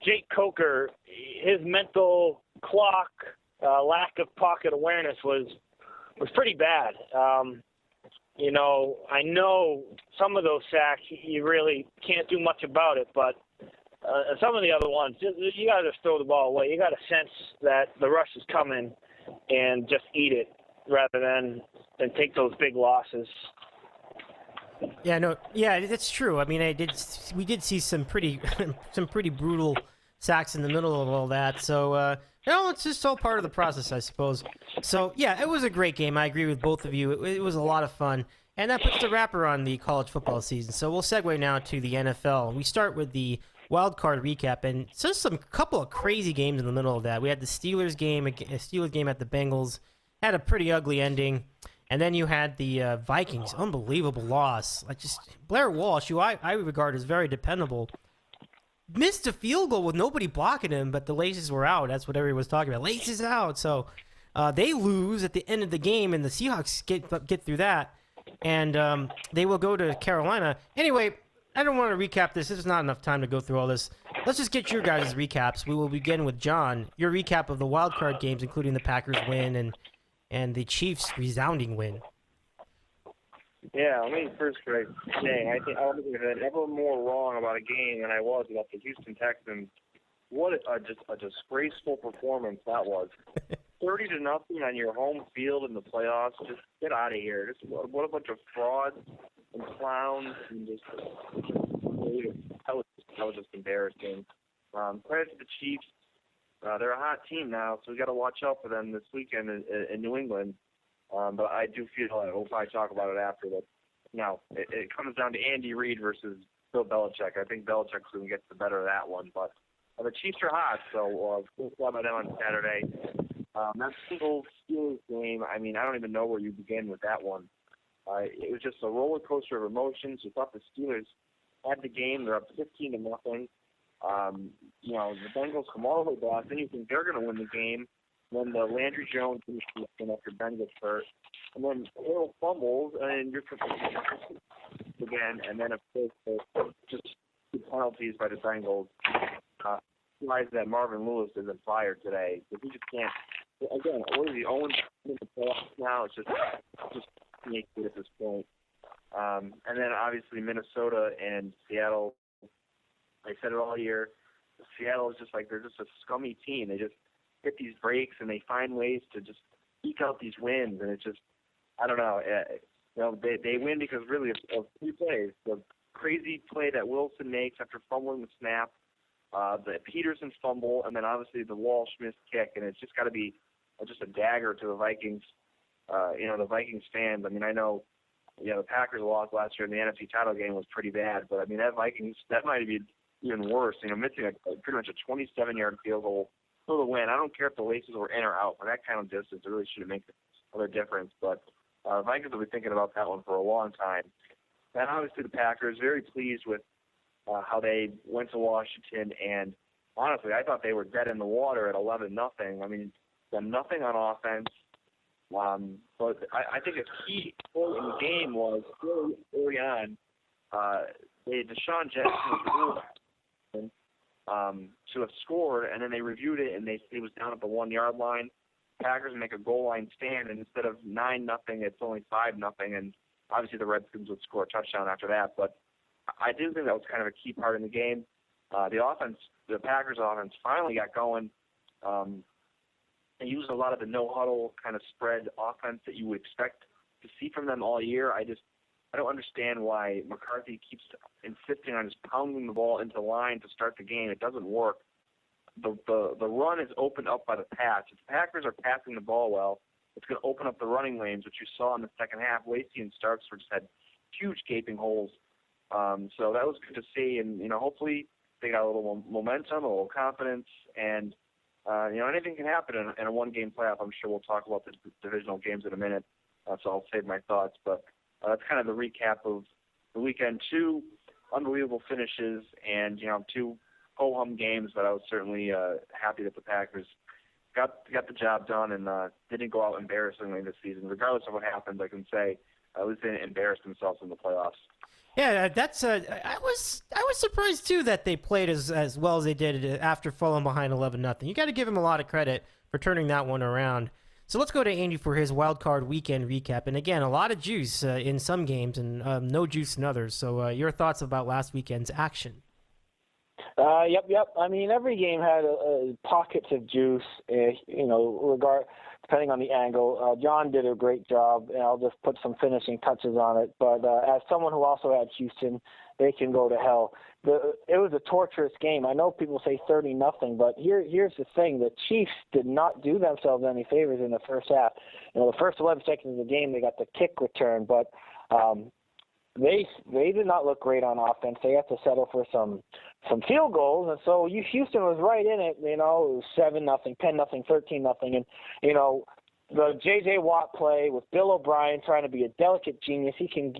Jake Coker, his mental clock, lack of pocket awareness was pretty bad. I know some of those sacks, you really can't do much about it, but some of the other ones, you got to just throw the ball away. You got to sense that the rush is coming and just eat it rather than take those big losses. Yeah, that's true. I mean, we did see some pretty brutal sacks in the middle of all that. So, it's just all part of the process, I suppose. So, yeah, it was a great game. I agree with both of you. It was a lot of fun. And that puts the wrapper on the college football season. So we'll segue now to the NFL. We start with the wild card recap, and just a couple of crazy games in the middle of that. We had the Steelers game at the Bengals. Had a pretty ugly ending. And then you had the Vikings, unbelievable loss. Blair Walsh, who I regard as very dependable, missed a field goal with nobody blocking him, but the laces were out. That's what everyone was talking about. Laces out. So they lose at the end of the game, and the Seahawks get through that, and they will go to Carolina. Anyway, I don't want to recap this. There's not enough time to go through all this. Let's just get your guys' recaps. We will begin with John. Your recap of the wild card games, including the Packers win and the Chiefs' resounding win. Yeah, let me first say, I think I was never more wrong about a game than I was about the Houston Texans. What just a disgraceful performance that was. 30-0 on your home field in the playoffs. Just get out of here. What a bunch of frauds and clowns, and that was just embarrassing. Credit to the Chiefs. They're a hot team now, so we got to watch out for them this weekend in New England. But I do feel like we'll probably talk about it after. But now it comes down to Andy Reid versus Bill Belichick. I think Belichick's going to get the better of that one. But the Chiefs are hot, so we'll talk about them on Saturday. That single Steelers game, I mean, I don't even know where you begin with that one. It was just a roller coaster of emotions. You thought the Steelers had the game. They're up 15-0. The Bengals come all the way back. Then you think they're going to win the game. Then the Landry Jones finishes after Ben gets hurt. And then Hill fumbles, and you're again. And then, of course, just two penalties by the Bengals. Realize that Marvin Lewis isn't fired today. But he just can't. Again, what is he, 0 in the playoffs now? It's just naked at this point. And then, obviously, Minnesota and Seattle. I said it all year. Seattle is just they're just a scummy team. They just get these breaks and they find ways to just eke out these wins. And it's just, I don't know. They win because really of three plays. The crazy play that Wilson makes after fumbling the snap, the Peterson fumble, and then obviously the Walsh missed kick. And it's just got to be just a dagger to the Vikings. The Vikings fans. I mean, I know. The Packers lost last year in the NFC title game was pretty bad, but I mean that might be even worse. Missing pretty much a 27-yard field goal for the win. I don't care if the laces were in or out. For that kind of distance, it really shouldn't make a difference. But Vikings will be thinking about that one for a long time. And obviously the Packers, very pleased with how they went to Washington. And honestly, I thought they were dead in the water at 11-0. I mean, done nothing on offense. But I think a key point in the game was early on. Deshaun Jackson was to have scored, and then they reviewed it, and it was down at the 1 yard line. Packers make a goal line stand, and instead of 9-0, it's only 5-0, and obviously the Redskins would score a touchdown after that. But I do think that was kind of a key part in the game. The Packers offense finally got going. They used a lot of the no-huddle kind of spread offense that you would expect to see from them all year. I don't understand why McCarthy keeps insisting on just pounding the ball into the line to start the game. It doesn't work. The run is opened up by the pass. If the Packers are passing the ball well, it's going to open up the running lanes, which you saw in the second half. Lacey and Starks just had huge gaping holes. So that was good to see, and hopefully they got a little momentum, a little confidence, and anything can happen in a one-game playoff. I'm sure we'll talk about the divisional games in a minute, so I'll save my thoughts. But that's kind of the recap of the weekend. 2 unbelievable finishes, and 2 ho-hum games. But I was certainly happy that the Packers got the job done and didn't go out embarrassingly this season. Regardless of what happens, I can say at least they didn't embarrass themselves in the playoffs. Yeah, that's. I was surprised too that they played as well as they did after falling behind 11-0. You got to give him a lot of credit for turning that one around. So let's go to Andy for his wild card weekend recap. And again, a lot of juice in some games and no juice in others. So your thoughts about last weekend's action? Yep. I mean, every game had pockets of juice, depending on the angle. John did a great job, and I'll just put some finishing touches on it. But as someone who also had Houston, they can go to hell. It was a torturous game. I know people say 30-0, but here's the thing. The Chiefs did not do themselves any favors in the first half. The first 11 seconds of the game, they got the kick return, but they did not look great on offense. They had to settle for some field goals, and so Houston was right in it. It was 7-0, 10-0, 13-0, and the J.J. Watt play with Bill O'Brien trying to be a delicate genius. He can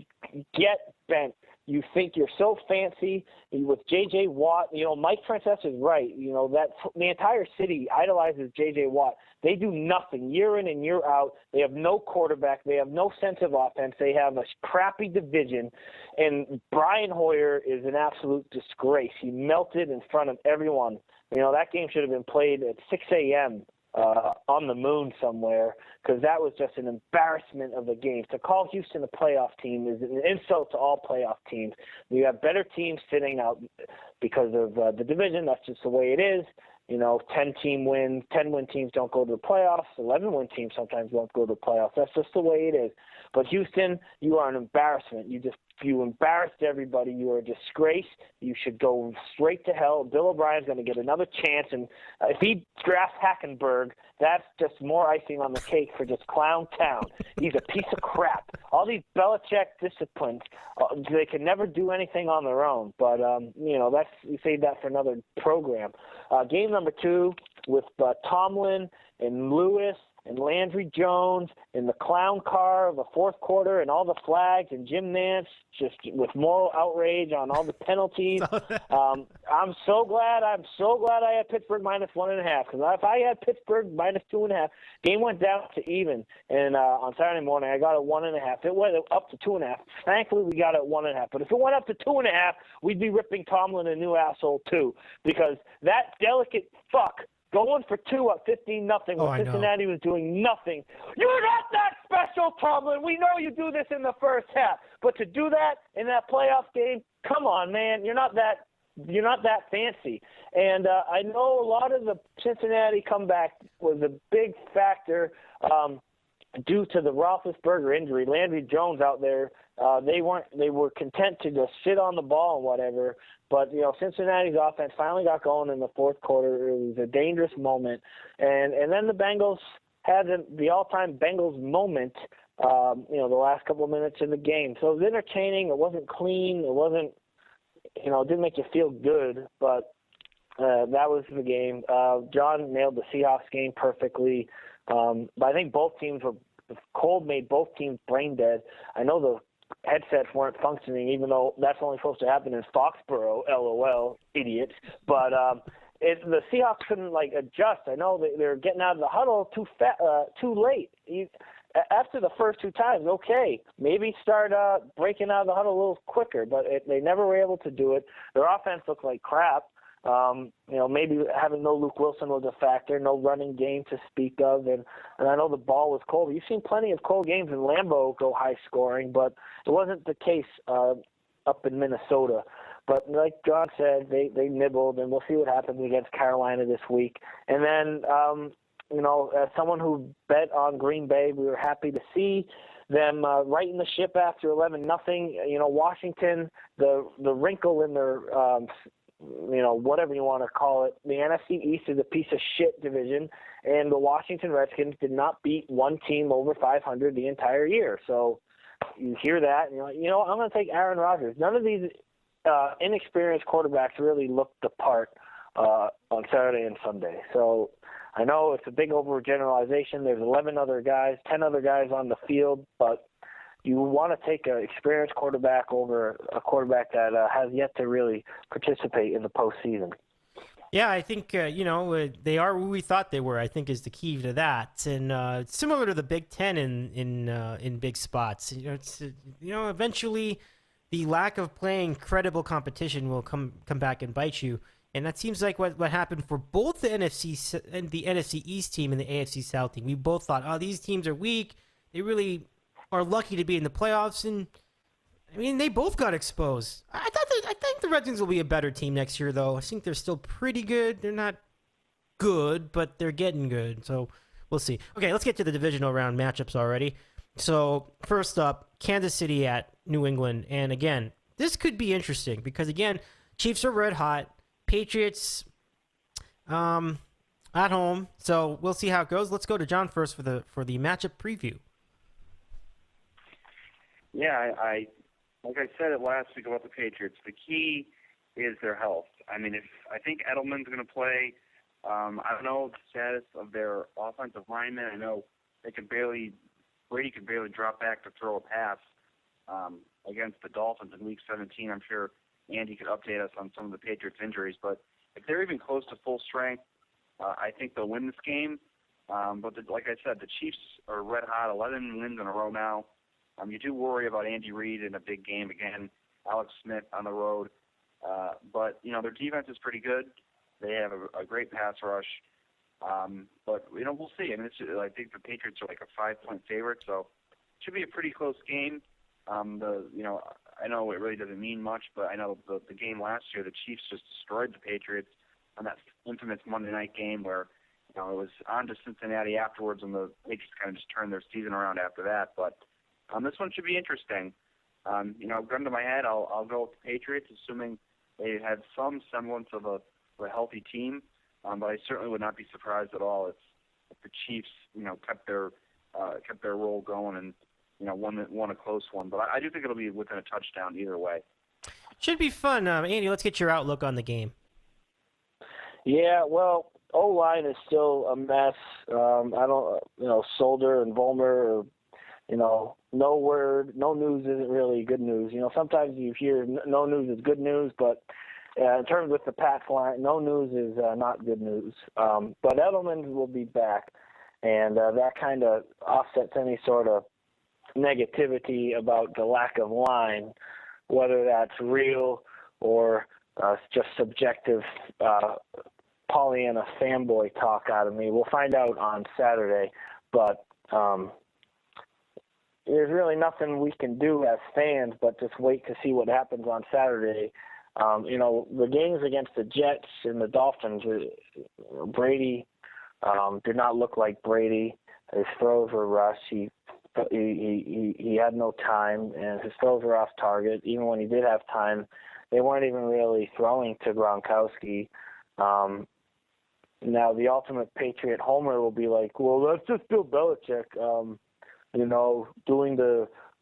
get bent. You think you're so fancy with J.J. Watt. Mike Francesa is right. That the entire city idolizes J.J. Watt. They do nothing year in and year out. They have no quarterback. They have no sense of offense. They have a crappy division. And Brian Hoyer is an absolute disgrace. He melted in front of everyone. That game should have been played at 6 a.m. On the moon somewhere, because that was just an embarrassment of the game. To call Houston a playoff team is an insult to all playoff teams. You have better teams sitting out because of the division. That's just the way it is. 10-win teams don't go to the playoffs. 11-win teams sometimes don't go to the playoffs. That's just the way it is. But Houston, you are an embarrassment. You embarrassed everybody. You are a disgrace. You should go straight to hell. Bill O'Brien's going to get another chance, and if he drafts Hackenberg, that's just more icing on the cake for just clown town. He's a piece of crap. All these Belichick disciplines, they can never do anything on their own. But that's you save that for another program. Game number 2 with Tomlin and Lewis and Landry Jones in the clown car of the fourth quarter and all the flags and Jim Nance just with moral outrage on all the penalties. I'm so glad I had Pittsburgh minus 1.5, because if I had Pittsburgh minus 2.5, game went down to even. And on Saturday morning, I got it 1.5. It went up to 2.5. Thankfully, we got it 1.5. But if it went up to 2.5, we'd be ripping Tomlin a new asshole too, because that delicate fuck going for 2 at 15-0 when Cincinnati was doing nothing. You're not that special, Tomlin. We know you do this in the first half, but to do that in that playoff game, come on, man. You're not that fancy. And I know a lot of the Cincinnati comeback was a big factor due to the Roethlisberger injury. Landry Jones out there, they were content to just sit on the ball and whatever. But Cincinnati's offense finally got going in the fourth quarter. It was a dangerous moment, and then the Bengals had the all-time Bengals moment. The last couple of minutes in the game. So it was entertaining. It wasn't clean. It wasn't. It didn't make you feel good, but that was the game. John nailed the Seahawks game perfectly. But I think both teams the cold made both teams brain dead. I know the headsets weren't functioning, even though that's only supposed to happen in Foxborough, LOL, idiots. But the Seahawks couldn't adjust. I know they're getting out of the huddle too late. After the first 2 times, okay, maybe start breaking out of the huddle a little quicker, but they never were able to do it. Their offense looked like crap. Maybe having no Luke Wilson was a factor, no running game to speak of, and I know the ball was cold. You've seen plenty of cold games in Lambeau go high scoring, but it wasn't the case up in Minnesota. But like John said, they nibbled, and we'll see what happens against Carolina this week. And then, as someone who bet on Green Bay, we were happy to see them righting the ship after 11-0. Washington, the wrinkle in their whatever you want to call it. The NFC East is a piece of shit division, and the Washington Redskins did not beat one team over 500 the entire year. So you hear that, and you're like, I'm going to take Aaron Rodgers. None of these inexperienced quarterbacks really looked the part on Saturday and Sunday. So I know it's a big overgeneralization. There's 10 other guys on the field, but you want to take an experienced quarterback over a quarterback that has yet to really participate in the postseason. Yeah, I think, they are who we thought they were, I think, is the key to that. And similar to the Big Ten in big spots. Eventually the lack of playing credible competition will come back and bite you. And that seems like what happened for both the NFC East team and the AFC South team. We both thought, these teams are weak. They really are lucky to be in the playoffs, and they both got exposed. I think the Redskins will be a better team next year, though. I think they're still pretty good. They're not good, but they're getting good. So we'll see. Okay, let's get to the divisional round matchups already. So first up, Kansas City at New England, and again, this could be interesting because again, Chiefs are red hot, Patriots at home. So we'll see how it goes. Let's go to John first for the matchup preview. Yeah, like I said it last week about the Patriots, the key is their health. I think Edelman's going to play. I don't know the status of their offensive linemen. I know Brady could barely drop back to throw a pass against the Dolphins in Week 17. I'm sure Andy could update us on some of the Patriots' injuries. But if they're even close to full strength, I think they'll win this game. But like I said, the Chiefs are red hot, 11 wins in a row now. You do worry about Andy Reid in a big game again, Alex Smith on the road. But, their defense is pretty good. They have a great pass rush. But, we'll see. I think the Patriots are like a 5-point favorite, so it should be a pretty close game. I know it really doesn't mean much, but I know the game last year, the Chiefs just destroyed the Patriots on that infamous Monday night game where, it was on to Cincinnati afterwards, and the Patriots kind of just turned their season around after that. But this one should be interesting. Gun to my head, I'll go with the Patriots, assuming they have some semblance of a healthy team. But I certainly would not be surprised at all if the Chiefs, kept their roll going and won a close one. But I do think it'll be within a touchdown either way. Should be fun, Andy. Let's get your outlook on the game. Yeah, well, O-line is still a mess. Solder and Vollmer are, no word, no news isn't really good news. Sometimes you hear no news is good news, but in terms with the Pats line, no news is not good news. But Edelman will be back, and that kind of offsets any sort of negativity about the lack of line, whether that's real or just subjective Pollyanna fanboy talk out of me. We'll find out on Saturday, but there's really nothing we can do as fans but just wait to see what happens on Saturday. The games against the Jets and the Dolphins, Brady did not look like Brady. His throws were rushed. He had no time, and his throws were off target. Even when he did have time, they weren't even really throwing to Gronkowski. Now, the ultimate Patriot homer will be like, well, that's just Bill Belichick,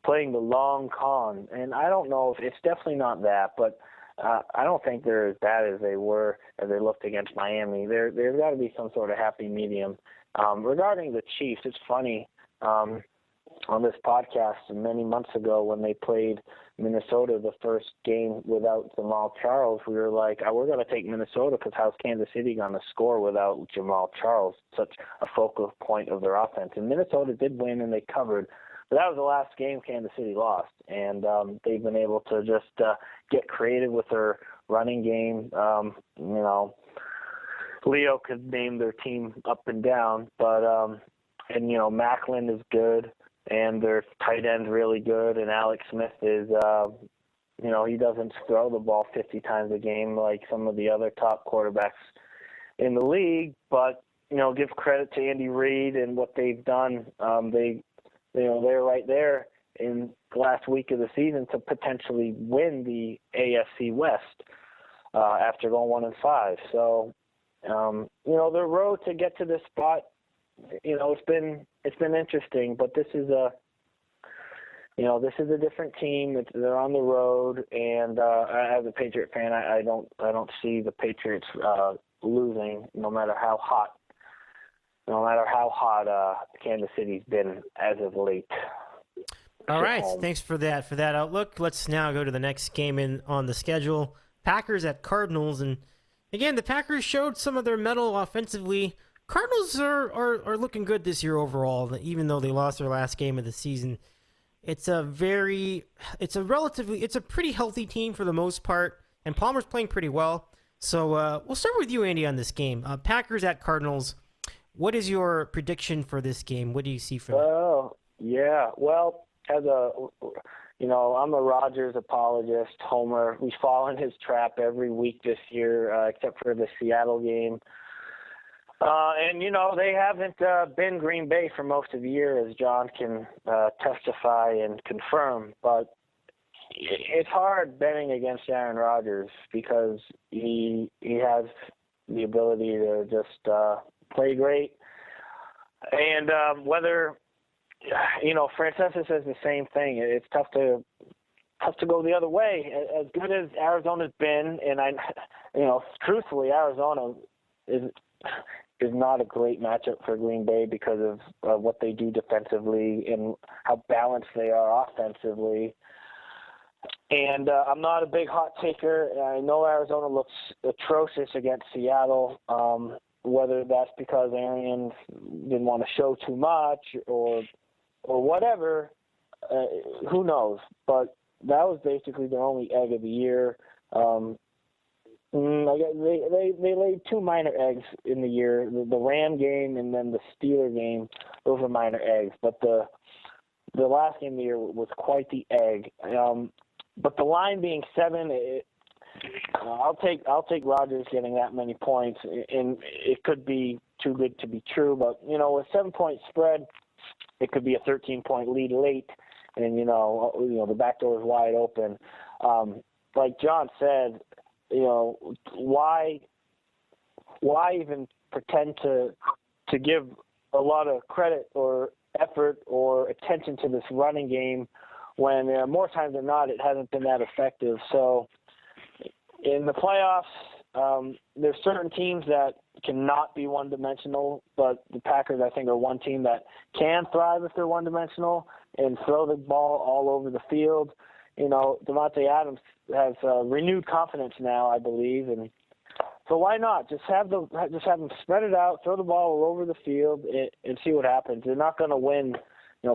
playing the long con. And I don't know if it's definitely not that, but I don't think they're as bad as they were as they looked against Miami. There's got to be some sort of happy medium. Regarding the Chiefs, it's funny. On this podcast many months ago when they played Minnesota the first game without Jamal Charles, we were like, we're going to take Minnesota because how's Kansas City going to score without Jamal Charles, such a focal point of their offense? And Minnesota did win and they covered. But that was the last game Kansas City lost, and they've been able to just get creative with their running game. Leo could name their team up and down, but Macklin is good. And their tight end's really good, and Alex Smith is, he doesn't throw the ball 50 times a game like some of the other top quarterbacks in the league. But give credit to Andy Reid and what they've done. They're right there in the last week of the season to potentially win the AFC West. after going 1-5. So, the road to get to this spot, it's been interesting, but this is a different team. They're on the road, and as a Patriot fan, I don't see the Patriots losing, no matter how hot Kansas City's been as of late. All right, thanks for that outlook. Let's now go to the next game on the schedule. Packers at Cardinals, and again, the Packers showed some of their mettle offensively. Cardinals are looking good this year overall, even though they lost their last game of the season. It's a pretty healthy team for the most part, and Palmer's playing pretty well. So we'll start with you, Andy, on this game. Packers at Cardinals. What is your prediction for this game? What do you see for them? Oh, yeah. Well, I'm a Rodgers apologist, homer. We fall in his trap every week this year, except for the Seattle game. They haven't been Green Bay for most of the year, as John can testify and confirm. But it's hard betting against Aaron Rodgers because he has the ability to just play great. And whether, Francesa says the same thing. It's tough to go the other way. As good as Arizona's been, and truthfully, Arizona is not a great matchup for Green Bay because of what they do defensively and how balanced they are offensively. And I'm not a big hot taker. I know Arizona looks atrocious against Seattle, whether that's because Arians didn't want to show too much or whatever, who knows. But that was basically their only egg of the year. They laid two minor eggs in the year, the Ram game and then the Steeler game. Those were minor eggs, but the last game of the year was quite the egg. But the line being 7, I'll take Rodgers getting that many points, and it could be too good to be true. But with 7-point spread, it could be a 13-point lead late, and the back door is wide open. Like John said, why even pretend to give a lot of credit or effort or attention to this running game when more times than not it hasn't been that effective. So in the playoffs, there's certain teams that cannot be one-dimensional, but the Packers, I think, are one team that can thrive if they're one-dimensional and throw the ball all over the field. Devontae Adams has renewed confidence now, I believe, and so why not just have them spread it out, throw the ball all over the field, and see what happens. They're not going to win,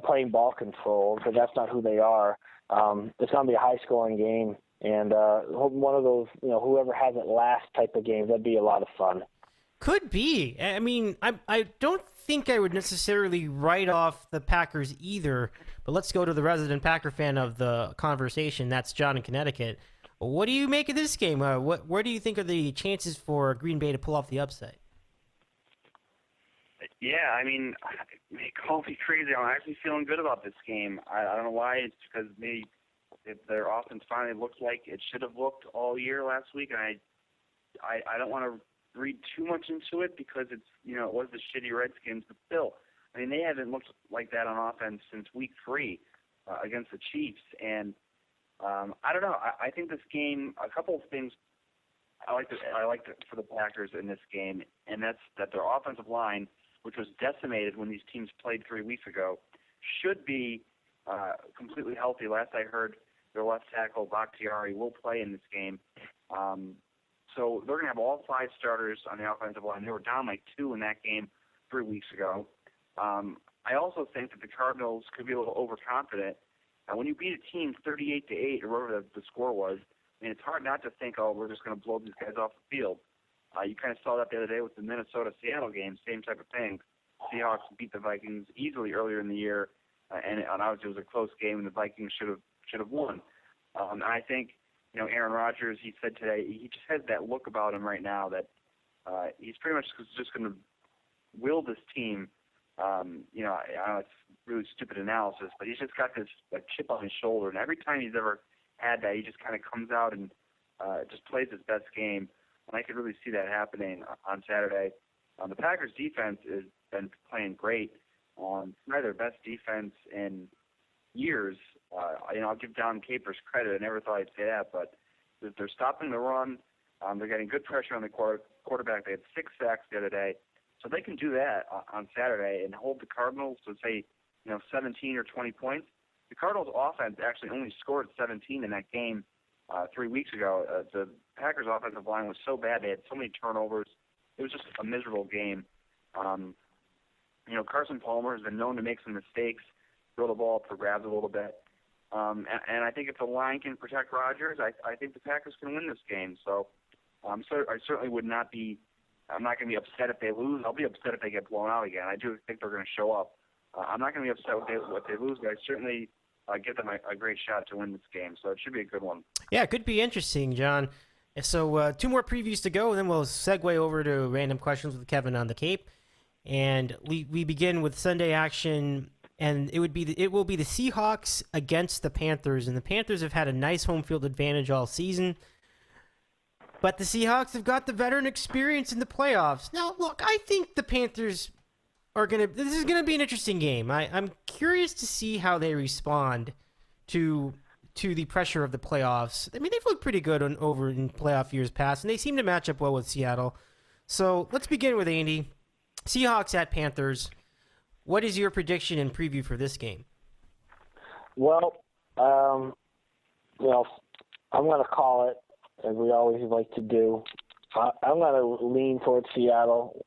playing ball control, because that's not who they are. It's going to be a high-scoring game, and one of those, whoever has it last type of games. That'd be a lot of fun. Could be. I mean, I don't think I would necessarily write off the Packers either, but let's go to the resident Packer fan of the conversation. That's John in Connecticut. What do you make of this game? Where do you think are the chances for Green Bay to pull off the upset? Yeah, I mean, call me crazy. I'm actually feeling good about this game. I don't know why. It's because maybe their offense finally looked like it should have looked all year last week, and I don't want to read too much into it because it's it was the shitty Redskins, but still, I mean, they haven't looked like that on offense since week 3 against the Chiefs, and I don't know. I think this game, a couple of things I like for the Packers in this game, and that's that their offensive line, which was decimated when these teams played 3 weeks ago, should be completely healthy. Last I heard, their left tackle, Bakhtiari, will play in this game. So they're going to have all 5 starters on the offensive line. They were down like 2 in that game 3 weeks ago. I also think that the Cardinals could be a little overconfident. When you beat a team 38-8 or whatever the score was, I mean, it's hard not to think, we're just going to blow these guys off the field. You kind of saw that the other day with the Minnesota-Seattle game, same type of thing. Seahawks beat the Vikings easily earlier in the year, and obviously it was a close game, and the Vikings should have won. And I think, Aaron Rodgers, he said today, he just has that look about him right now that he's pretty much just going to will this team. I know it's really stupid analysis, but he's just got this chip on his shoulder, and every time he's ever had that, he just kind of comes out and just plays its best game, and I could really see that happening on Saturday. The Packers' defense has been playing great. Probably their best defense in years. I'll give Don Capers credit. I never thought I'd say that, but they're stopping the run. They're getting good pressure on the quarterback. They had 6 sacks the other day. So they can do that on Saturday and hold the Cardinals to, say, 17 or 20 points. The Cardinals' offense actually only scored 17 in that game 3 weeks ago. The Packers' offensive line was so bad. They had so many turnovers. It was just a miserable game. Carson Palmer has been known to make some mistakes, throw the ball up for grabs a little bit. And I think if the line can protect Rodgers, I think the Packers can win this game. So I certainly would not be – I'm not going to be upset if they lose. I'll be upset if they get blown out again. I do think they're going to show up. I'm not going to be upset if they lose, but I certainly give them a great shot to win this game. So it should be a good one. Yeah, it could be interesting, John. So 2 more previews to go, and then we'll segue over to random questions with Kevin on the Cape. And we begin with Sunday action, and it will be the Seahawks against the Panthers. And the Panthers have had a nice home field advantage all season. But the Seahawks have got the veteran experience in the playoffs. Now, look, I think the Panthers are this is gonna be an interesting game. I'm curious to see how they respond to the pressure of the playoffs. I mean, they've looked pretty good over in playoff years past, and they seem to match up well with Seattle. So let's begin with Andy. Seahawks at Panthers. What is your prediction and preview for this game? Well, I'm going to call it, as we always like to do. I'm going to lean towards Seattle.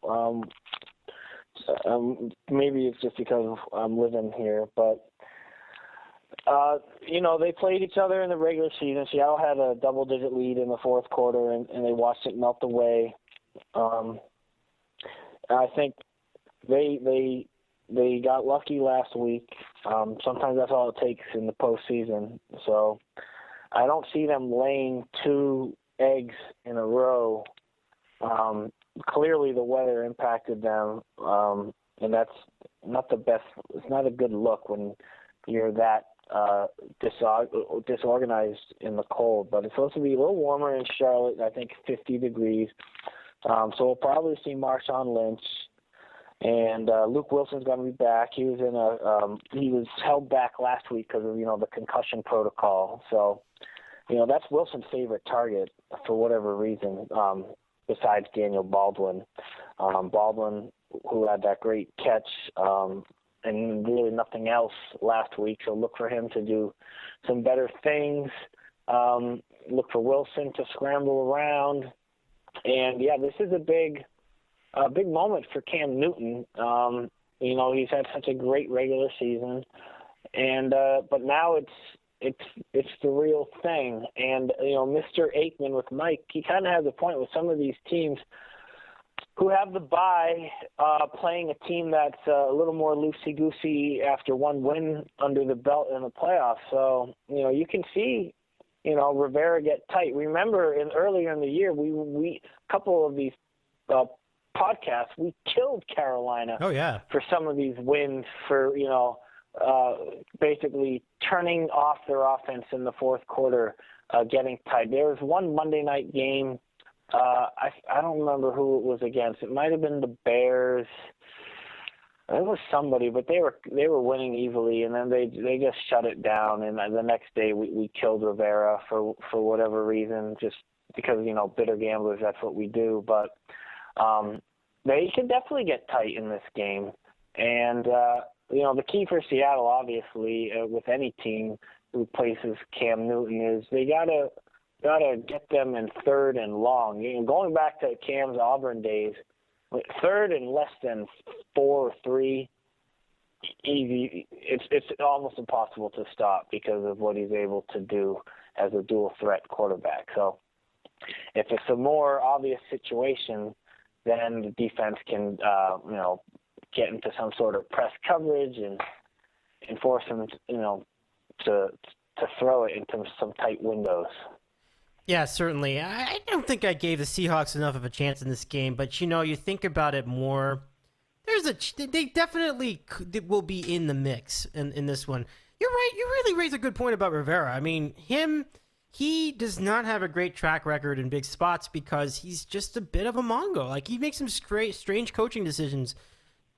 Maybe it's just because I'm living here, but they played each other in the regular season. Seattle had a double-digit lead in the fourth quarter, and they watched it melt away. I think they got lucky last week. Sometimes that's all it takes in the postseason. So I don't see them laying 2 eggs in a row. Clearly the weather impacted them, and that's not the best. It's not a good look when you're that disorganized in the cold. But it's supposed to be a little warmer in Charlotte, I think 50 degrees. So we'll probably see Marshawn Lynch. And Luke Wilson's going to be back. He was he was held back last week because of the concussion protocol. So that's Wilson's favorite target for whatever reason. Besides Daniel Baldwin, Baldwin who had that great catch and really nothing else last week. So look for him to do some better things. Look for Wilson to scramble around. And yeah, this is a big moment for Cam Newton. He's had such a great regular season, and but now it's the real thing. And Mr. Aikman with Mike, he kind of has a point with some of these teams who have the bye, playing a team that's a little more loosey-goosey after one win under the belt in the playoffs. So you can see Rivera get tight. Remember, earlier in the year, we a couple of these podcasts, we killed Carolina. Oh yeah, for some of these wins, for basically turning off their offense in the fourth quarter, getting tight. There was one Monday night game. I don't remember who it was against. It might have been the Bears. It was somebody, but they were winning easily, and then they just shut it down. And the next day we killed Rivera for whatever reason, just because bitter gamblers. That's what we do. But they can definitely get tight in this game. And the key for Seattle, obviously, with any team who places Cam Newton, is they gotta get them in 3rd and long. Going back to Cam's Auburn days, 3rd and less than 4 or 3, easy. It's almost impossible to stop because of what he's able to do as a dual threat quarterback. So if it's a more obvious situation, then the defense can get into some sort of press coverage and force them to throw it into some tight windows. Yeah, certainly. I don't think I gave the Seahawks enough of a chance in this game, but you think about it more. They definitely will be in the mix in this one. You're right. You really raised a good point about Rivera. I mean, he does not have a great track record in big spots because he's just a bit of a Mongo. Like, he makes some strange coaching decisions.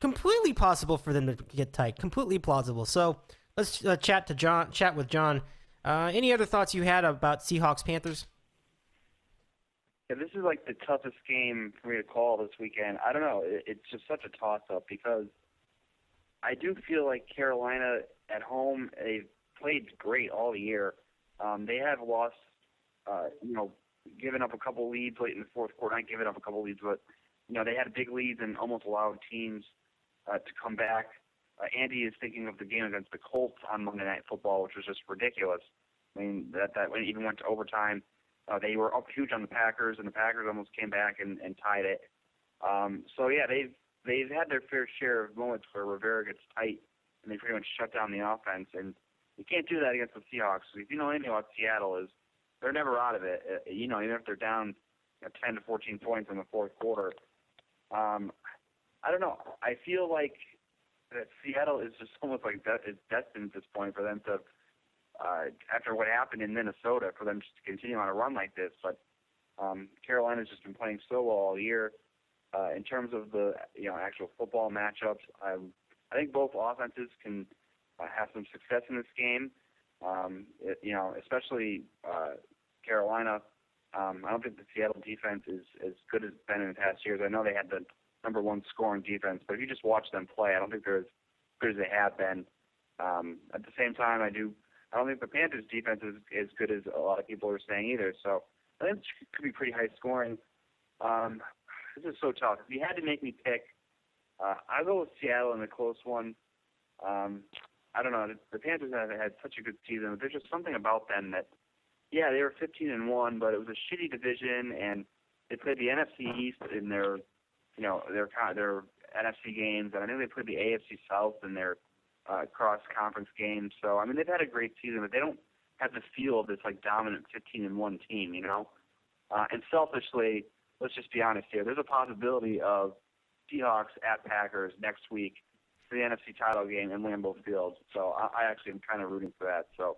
Completely possible for them to get tight. Completely plausible. So let's chat with John. Any other thoughts you had about Seahawks Panthers? Yeah, this is like the toughest game for me to call this weekend. I don't know. It's just such a toss-up because I do feel like Carolina at home, they've played great all year. They have lost, given up a couple leads late in the fourth quarter. Not giving up a couple leads, but, they had big leads and almost allowed teams to come back. Andy is thinking of the game against the Colts on Monday Night Football, which was just ridiculous. I mean, that even went to overtime. They were up huge on the Packers, and the Packers almost came back and tied it. They've had their fair share of moments where Rivera gets tight and they pretty much shut down the offense. And you can't do that against the Seahawks. If you know anything about Seattle, is they're never out of it. Even if they're down 10 to 14 points in the fourth quarter. I don't know. I feel like that Seattle is just almost like it's destined at this point for them to, after what happened in Minnesota, for them just to continue on a run like this. But Carolina's just been playing so well all year. In terms of the actual football matchups, I think both offenses can have some success in this game. Especially Carolina. I don't think the Seattle defense is as good as it's been in the past years. I know they had the number one scoring defense, but if you just watch them play, I don't think they're as good as they have been. At the same time, I don't think the Panthers' defense is as good as a lot of people are saying either. So I think it could be pretty high scoring. This is so tough. If you had to make me pick, I'll go with Seattle in a close one. I don't know. The Panthers have had such a good season, but there's just something about them that, they were 15-1, but it was a shitty division, and they played the NFC East in their NFC games, and I think they played the AFC South in their cross-conference games. So, I mean, they've had a great season, but they don't have the feel of this, dominant 15-1 team, And selfishly, let's just be honest here, there's a possibility of Seahawks at Packers next week for the NFC title game in Lambeau Field. So, I actually am kind of rooting for that. So,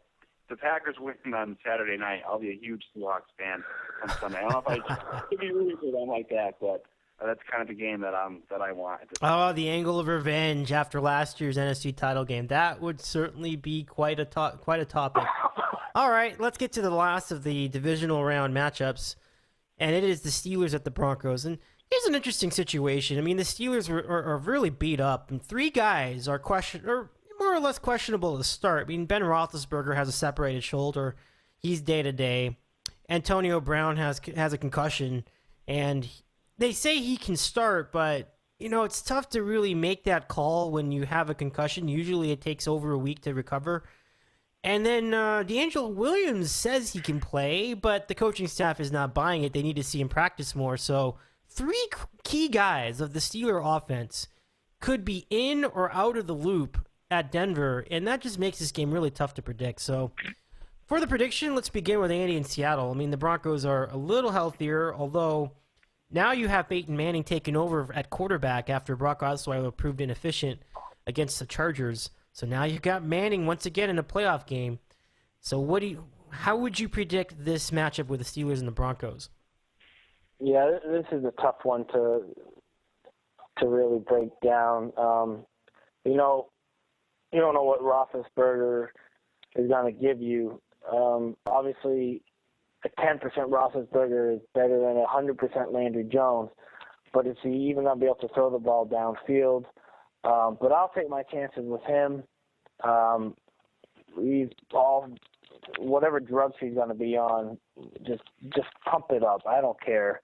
if the Packers win on Saturday night, I'll be a huge Seahawks fan on Sunday. I don't know if I should be rooting for them like that, but that's kind of the game that I want. The angle of revenge after last year's NFC title game. That would certainly be quite a topic. All right, let's get to the last of the divisional round matchups, and it is the Steelers at the Broncos. And here's an interesting situation. I mean, the Steelers are really beat up, and three guys are more or less questionable to start. I mean, Ben Roethlisberger has a separated shoulder. He's day-to-day. Antonio Brown has a concussion, and they say he can start, but, it's tough to really make that call when you have a concussion. Usually it takes over a week to recover. And then DeAngelo Williams says he can play, but the coaching staff is not buying it. They need to see him practice more. So three key guys of the Steeler offense could be in or out of the loop at Denver, and that just makes this game really tough to predict. So for the prediction, let's begin with Andy in Seattle. I mean, the Broncos are a little healthier, although now you have Peyton Manning taking over at quarterback after Brock Osweiler proved inefficient against the Chargers. So now you've got Manning once again in a playoff game. So how would you predict this matchup with the Steelers and the Broncos? Yeah, this is a tough one to really break down. You don't know what Roethlisberger is going to give you. Obviously, a 10% Roethlisberger is better than 100% Landry Jones, but is he even going to be able to throw the ball downfield? But I'll take my chances with him. Whatever drugs he's going to be on, just pump it up. I don't care.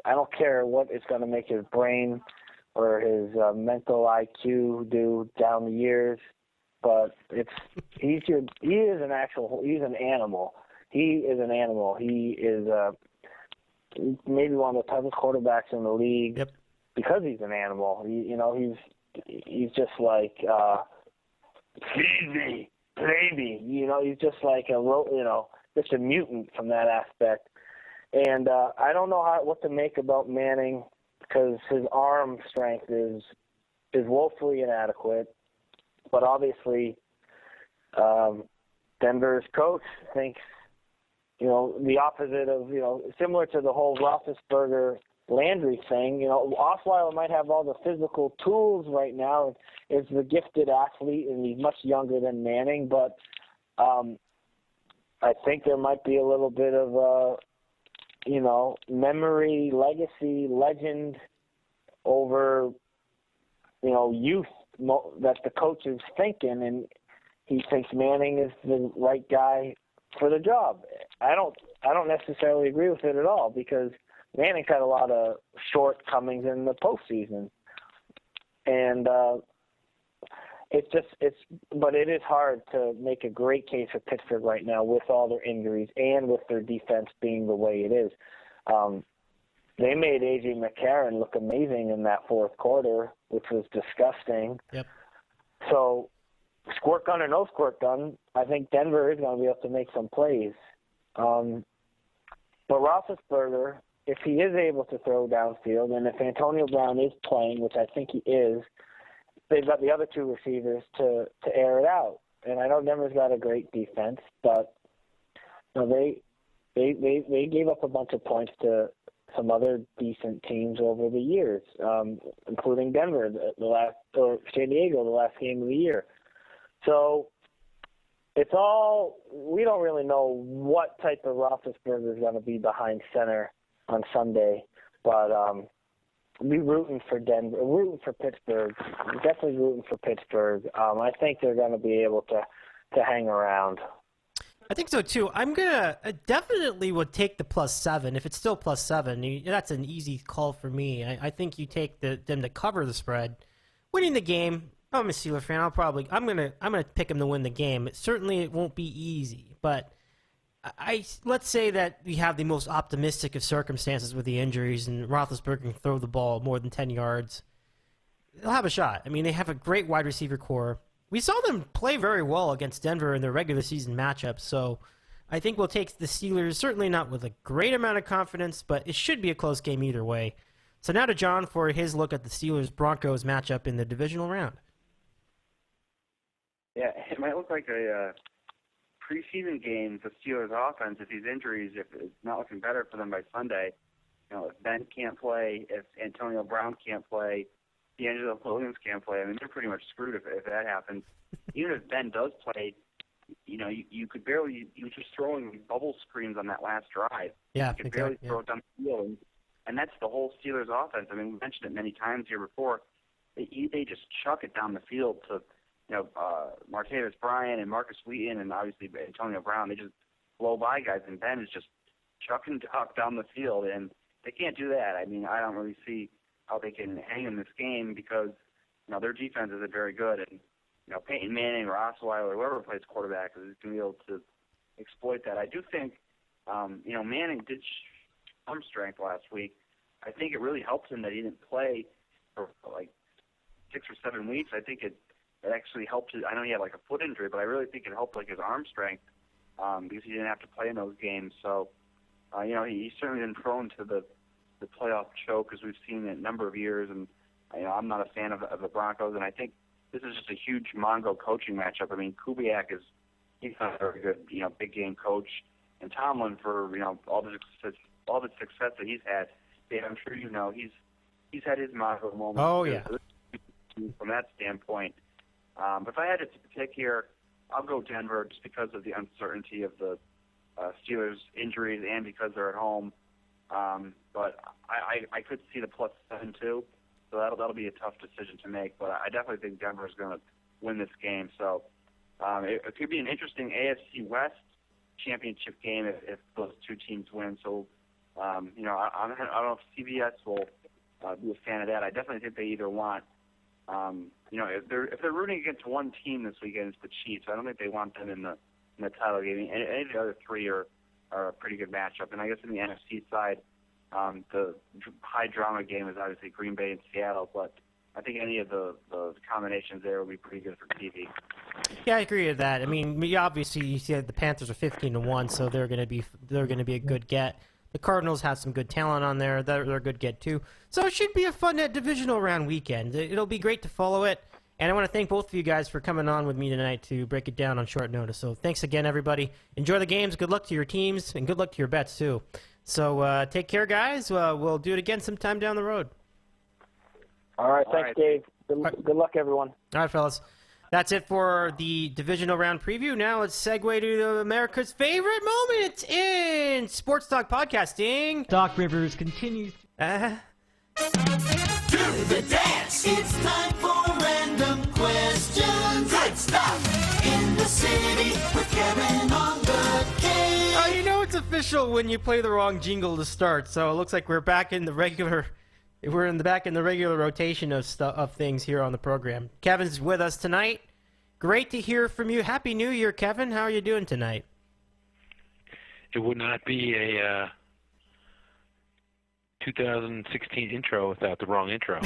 I don't care what it's going to make his brain or his mental IQ do down the years. But he's an animal. He is an animal. He is maybe one of the toughest quarterbacks in the league. Yep. Because he's an animal. He's just like feed me, play me. He's just like just a mutant from that aspect. And I don't know what to make about Manning because his arm strength is woefully inadequate. But obviously, Denver's coach thinks the opposite of, similar to the whole Roethlisberger Landry thing. Osweiler might have all the physical tools right now, is the gifted athlete, and he's much younger than Manning, but I think there might be a little bit of memory, legacy, legend over, youth that the coach is thinking, and he thinks Manning is the right guy for the job. I don't necessarily agree with it at all, because Manning's had a lot of shortcomings in the postseason, and but it is hard to make a great case for Pittsburgh right now with all their injuries and with their defense being the way it is. They made A.J. McCarron look amazing in that fourth quarter, which was disgusting. Yep. So, squirt gun or no squirt gun, I think Denver is going to be able to make some plays. But Roethlisberger, if he is able to throw downfield, and if Antonio Brown is playing, which I think he is, they've got the other two receivers to air it out. And I know Denver's got a great defense, but they gave up a bunch of points to some other decent teams over the years, including Denver, or San Diego, the last game of the year. So we don't really know what type of Roethlisberger is going to be behind center on Sunday, but we're rooting for Denver, rooting for Pittsburgh, definitely rooting for Pittsburgh. I think they're going to be able to hang around. I think so too. I definitely would take the +7. If it's still +7, that's an easy call for me. I think you take them to cover the spread, winning the game. I'm a Steelers fan. I'm gonna pick them to win the game. It won't be easy, but let's say that we have the most optimistic of circumstances with the injuries, and Roethlisberger can throw the ball more than 10 yards. They'll have a shot. I mean, they have a great wide receiver core. We saw them play very well against Denver in their regular season matchups, so I think we'll take the Steelers, certainly not with a great amount of confidence, but it should be a close game either way. So now to John for his look at the Steelers-Broncos matchup in the divisional round. Yeah, it might look like a preseason game for Steelers offense if these injuries, if it's not looking better for them by Sunday. If Ben can't play, if Antonio Brown can't play, DeAngelo Russell can't play. I mean, they're pretty much screwed if that happens. Even if Ben does play, you could barely, you were just throwing bubble screens on that last drive. Yeah, you could barely throw it down the field. And that's the whole Steelers offense. I mean, we mentioned it many times here before. They just chuck it down the field to, Martavis Bryant and Marcus Wheaton and obviously Antonio Brown. They just blow by guys, and Ben is just chucking duck down the field, and they can't do that. I mean, I don't really see how they can hang in this game because, their defense isn't very good, and, Peyton Manning or Osweiler or whoever plays quarterback is going to be able to exploit that. I do think, Manning did arm strength last week. I think it really helped him that he didn't play for like 6 or 7 weeks. I think it actually helped his, I know he had like a foot injury, but I really think it helped like his arm strength because he didn't have to play in those games. So, he's certainly been prone to the playoff choke as we've seen it a number of years. And, I'm not a fan of the Broncos, and I think this is just a huge Mongo coaching matchup. I mean, Kubiak he's not a very good, big game coach. And Tomlin, for, all the success that he's had, Dave, I'm sure he's had his Mongo moments. Oh, yeah. From that standpoint. But if I had to pick here, I'll go Denver just because of the uncertainty of the Steelers' injuries and because they're at home. But I could see the +7 too, so that'll be a tough decision to make. But I definitely think Denver is going to win this game. So it could be an interesting AFC West championship game if those two teams win. So I don't know if CBS will be a fan of that. I definitely think they either want. If they're rooting against one team this weekend, it's the Chiefs. I don't think they want them in the title game. Any of the other three are a pretty good matchup. And I guess in the NFC side, the high drama game is obviously Green Bay and Seattle. But I think any of the combinations there will be pretty good for TV. Yeah, I agree with that. I mean, obviously you see that the Panthers are 15-1, so they're going to be a good get. The Cardinals have some good talent on there. They're a good get, too. So it should be a fun divisional round weekend. It'll be great to follow it. And I want to thank both of you guys for coming on with me tonight to break it down on short notice. So thanks again, everybody. Enjoy the games. Good luck to your teams, and good luck to your bets, too. So take care, guys. We'll do it again sometime down the road. All right. Thanks, Dave. Good luck, everyone. All right, fellas. That's it for the divisional round preview. Now let's segue to America's favorite moment in sports talk podcasting. Doc Rivers continues. Do the dance. It's time for random questions. Good stuff in the city with Kevin on the case. Oh, you know it's official when you play the wrong jingle to start. So it looks like we're back in the regular. We're back in the regular rotation of things here on the program. Kevin's with us tonight. Great to hear from you. Happy New Year, Kevin. How are you doing tonight? It would not be a 2016 intro without the wrong intro.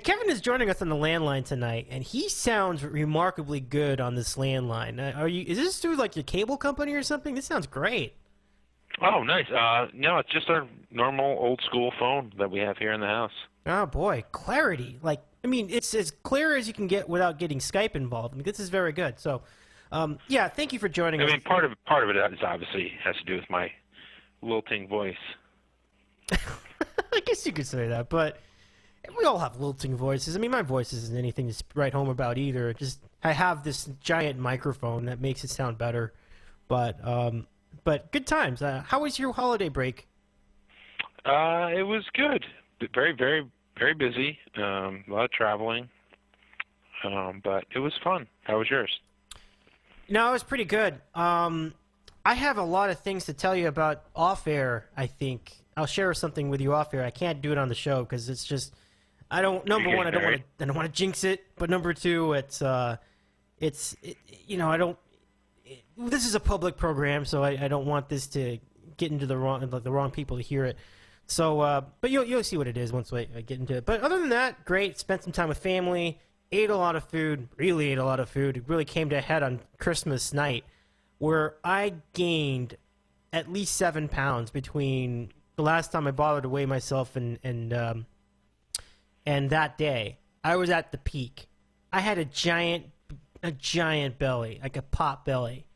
Kevin is joining us on the landline tonight, and he sounds remarkably good on this landline. Is this through like your cable company or something? This sounds great. Oh, nice. No, it's just our normal old school phone that we have here in the house. Oh boy, clarity! It's as clear as you can get without getting Skype involved. This is very good. So, yeah, thank you for joining us. Part of it is obviously has to do with my lilting voice. I guess you could say that, but we all have lilting voices. My voice isn't anything to write home about either. I have this giant microphone that makes it sound better. But good times. How was your holiday break? It was good. Very, very, very busy. A lot of traveling. But it was fun. How was yours? No, it was pretty good. I have a lot of things to tell you about off air. I think I'll share something with you off air. I can't do it on the show because it's just I don't want to jinx it. But number two, this is a public program, so I don't want this to get into the wrong people to hear it. So, but you'll see what it is once I get into it. But other than that, great. Spent some time with family. Ate a lot of food. Really ate a lot of food. It really came to a head on Christmas night, where I gained at least 7 pounds between the last time I bothered to weigh myself and that day. I was at the peak. I had a giant belly, like a pot belly.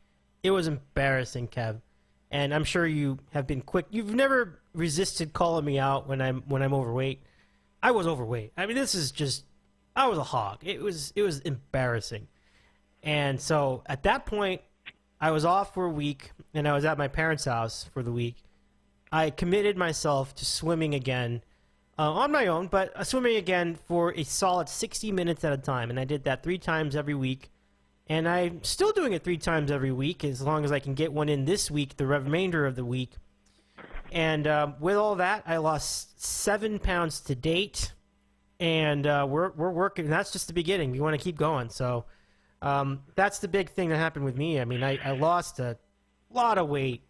It was embarrassing, Kev. And I'm sure you have been quick. You've never resisted calling me out when I'm overweight. I was overweight. This is just I was a hog. It was embarrassing. And so at that point, I was off for a week, and I was at my parents' house for the week. I committed myself to swimming again on my own, but swimming again for a solid 60 minutes at a time. And I did that 3 times every week. And I'm still doing it 3 times every week, as long as I can get one in this week, the remainder of the week. And with all that, I lost 7 pounds to date. And we're working. That's just the beginning. We want to keep going. So that's the big thing that happened with me. I lost a lot of weight.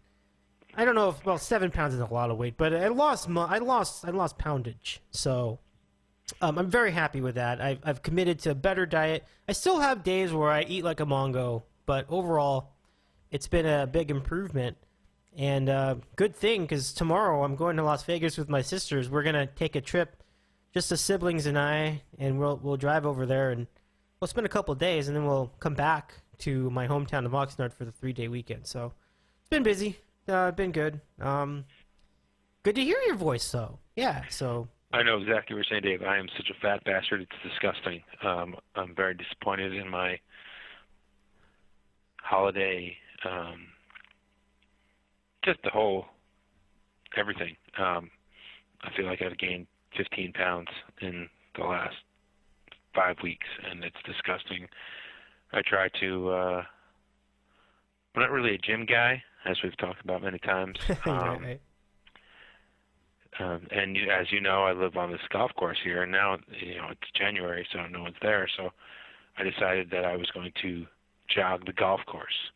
I don't know if 7 pounds is a lot of weight, but I lost poundage. So I'm very happy with that. I've committed to a better diet. I still have days where I eat like a Mongo, but overall, it's been a big improvement. And good thing, because tomorrow I'm going to Las Vegas with my sisters. We're gonna take a trip, just the siblings and I, and we'll drive over there and we'll spend a couple of days, and then we'll come back to my hometown of Oxnard for the 3-day weekend. So it's been busy. Been good. Good to hear your voice, though. Yeah. So. I know exactly what you're saying, Dave. I am such a fat bastard. It's disgusting. I'm very disappointed in my holiday, just the whole everything. I feel like I've gained 15 pounds in the last 5 weeks, and it's disgusting. I try to. I'm not really a gym guy, as we've talked about many times. Right. And as you know, I live on this golf course here, and now it's January, so no one's there. So I decided that I was going to jog the golf course.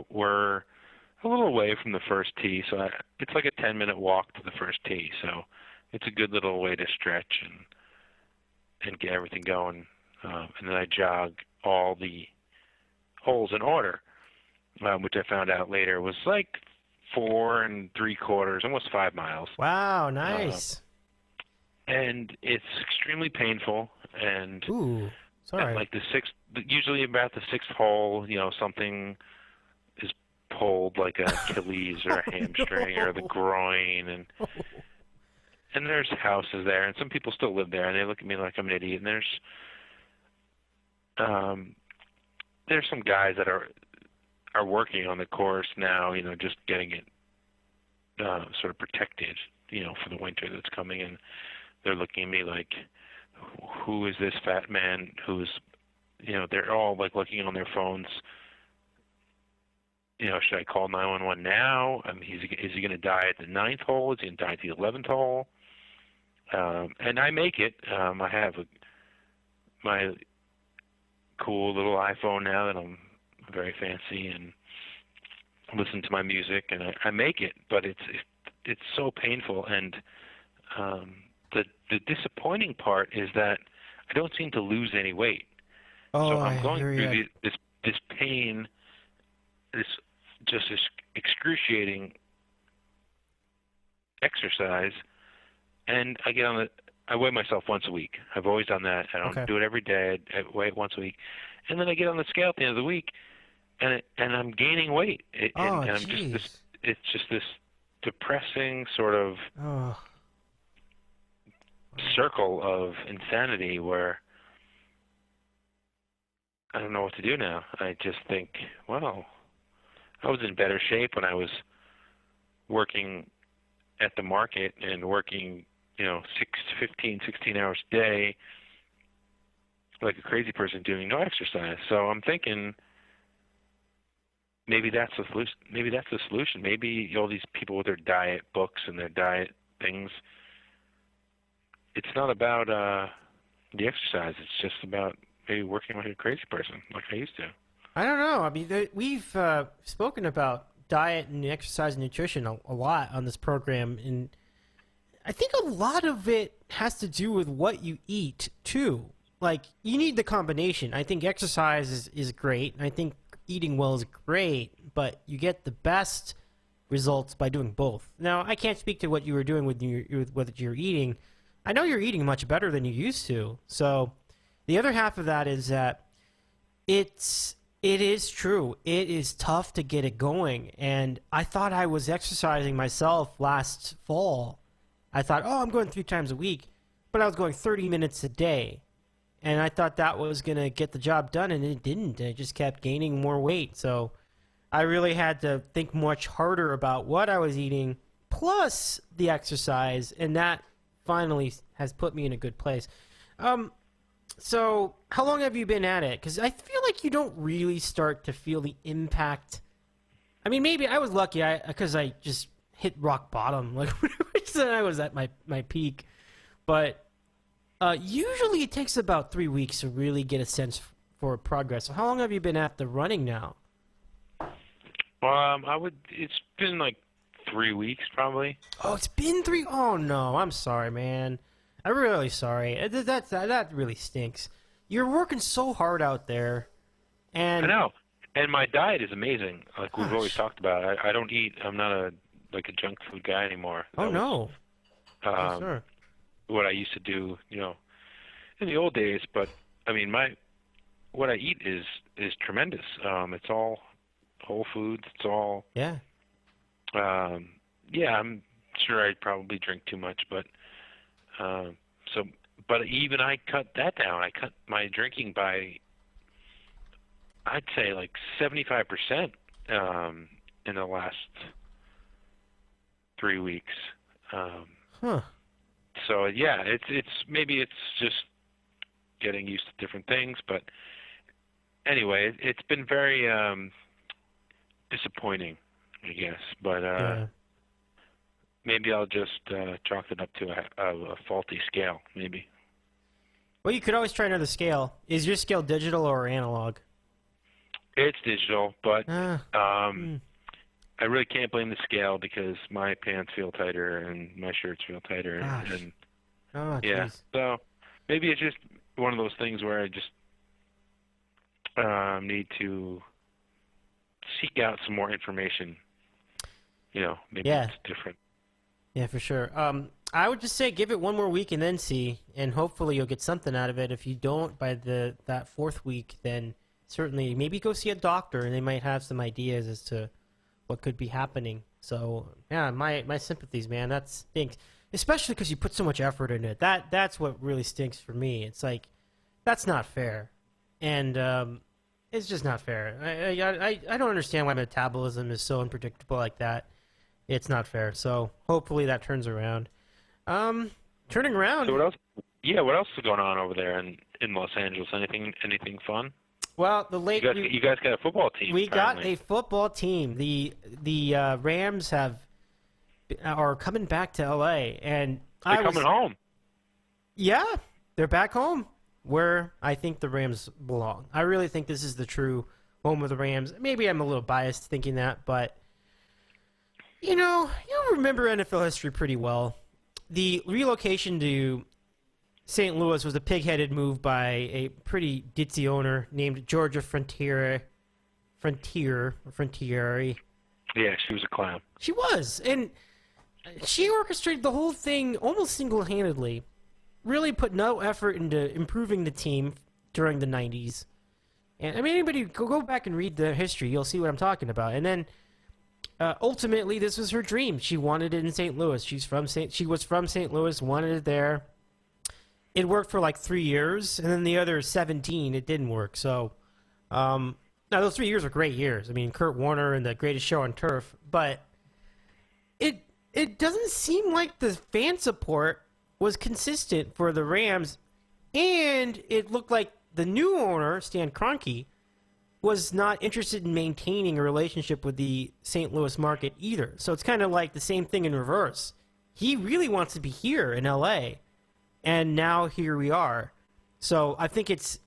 We're a little away from the first tee, so it's like a 10-minute walk to the first tee. So it's a good little way to stretch and get everything going. And then I jog all the holes in order, which I found out later was like 4 3/4, almost 5 miles. Wow, nice. and it's extremely painful. And Ooh, sorry. at like usually about the sixth hole, something is pulled, like a Achilles or a hamstring or the groin, and there's houses there, and some people still live there, and they look at me like I'm an idiot. And there's some guys that are working on the course now, just getting it sort of protected, for the winter that's coming, and they're looking at me like, who is this fat man who's, they're all like looking on their phones. Should I call 911 now? I mean, is he going to die at the ninth hole? Is he going to die at the 11th hole? And I make it. I have my cool little iPhone now that I'm very fancy, and listen to my music, and I make it. But it's so painful, and the disappointing part is that I don't seem to lose any weight. Oh, so I'm I going hear through ya. this pain, this excruciating exercise, and I weigh myself once a week. I've always done that. I don't do it every day. I weigh it once a week, and then I get on the scale at the end of the week, and I'm gaining weight. And I'm it's just this depressing sort of circle of insanity where I don't know what to do now. I just think, well, I was in better shape when I was working at the market and working, 16 hours a day, like a crazy person doing no exercise. So I'm thinking maybe that's the solution. Maybe all these people with their diet books and their diet things, it's not about the exercise. It's just about maybe working like a crazy person, like I used to. I don't know. I mean, we've spoken about diet and exercise and nutrition a lot on this program, and I think a lot of it has to do with what you eat, too. Like, you need the combination. I think exercise is great, and I think eating well is great, but you get the best results by doing both. Now, I can't speak to what you were doing with what you're eating. I know you're eating much better than you used to. So the other half of that is that it is true. It is tough to get it going. And I thought I was exercising myself last fall. I thought, I'm going 3 times a week, but I was going 30 minutes a day. And I thought that was going to get the job done, and it didn't. I just kept gaining more weight. So I really had to think much harder about what I was eating, plus the exercise, and that finally has put me in a good place. So how long have you been at it? Because I feel like you don't really start to feel the impact. I mean, maybe I was lucky because I just hit rock bottom, like when I was at my peak. But usually it takes about 3 weeks to really get a sense for progress. So how long have you been at the running now? It's been like 3 weeks probably. Oh, it's been 3. Oh no, I'm sorry, man. I'm really sorry. That really stinks. You're working so hard out there, and I know. And my diet is amazing. Like we've always talked about. I don't eat. I'm not a junk food guy anymore. No. Sure. What I used to do, in the old days. But I mean, what I eat is tremendous. It's all whole foods. It's all. Yeah. Yeah, I'm sure I'd probably drink too much, but but even I cut that down. I cut my drinking by, I'd say, like 75% in the last 3 weeks. So yeah, it's maybe it's just getting used to different things, but anyway, it's been very disappointing, I guess. But maybe I'll just chalk it up to a faulty scale, maybe. Well, you could always try another scale. Is your scale digital or analog? It's digital, but I really can't blame the scale because my pants feel tighter and my shirts feel tighter. Yeah, so maybe it's just one of those things where I just need to seek out some more information. Maybe it's different. Yeah, for sure. I would just say give it one more week and then see, and hopefully you'll get something out of it. If you don't by that fourth week, then certainly maybe go see a doctor, and they might have some ideas as to what could be happening. So yeah, my sympathies, man. That stinks, especially because you put so much effort into it. That's what really stinks for me. It's like that's not fair, and it's just not fair. I don't understand why metabolism is so unpredictable like that. It's not fair. So hopefully that turns around. Turning around. So what else? Yeah, what else is going on over there in Los Angeles? Anything fun? Well, you guys got a football team. We apparently. got a football team. The Rams are coming back to LA, and they're coming home. Yeah, they're back home where I think the Rams belong. I really think this is the true home of the Rams. Maybe I'm a little biased thinking that, but you remember NFL history pretty well. The relocation to St. Louis was a pig-headed move by a pretty ditzy owner named Georgia Frontiere. Yeah, she was a clown. She was, and she orchestrated the whole thing almost single-handedly. Really put no effort into improving the team during the 90s. And I mean, anybody go back and read the history, you'll see what I'm talking about. And then ultimately, this was her dream. She wanted it in St. Louis. She was from St. Louis, wanted it there. It worked for like 3 years, and then the other 17, it didn't work. So, now those 3 years were great years. I mean, Kurt Warner and the greatest show on turf. But it doesn't seem like the fan support was consistent for the Rams, and it looked like the new owner, Stan Kroenke, was not interested in maintaining a relationship with the St. Louis market either. So it's kind of like the same thing in reverse. He really wants to be here in LA, and now here we are. So I think it's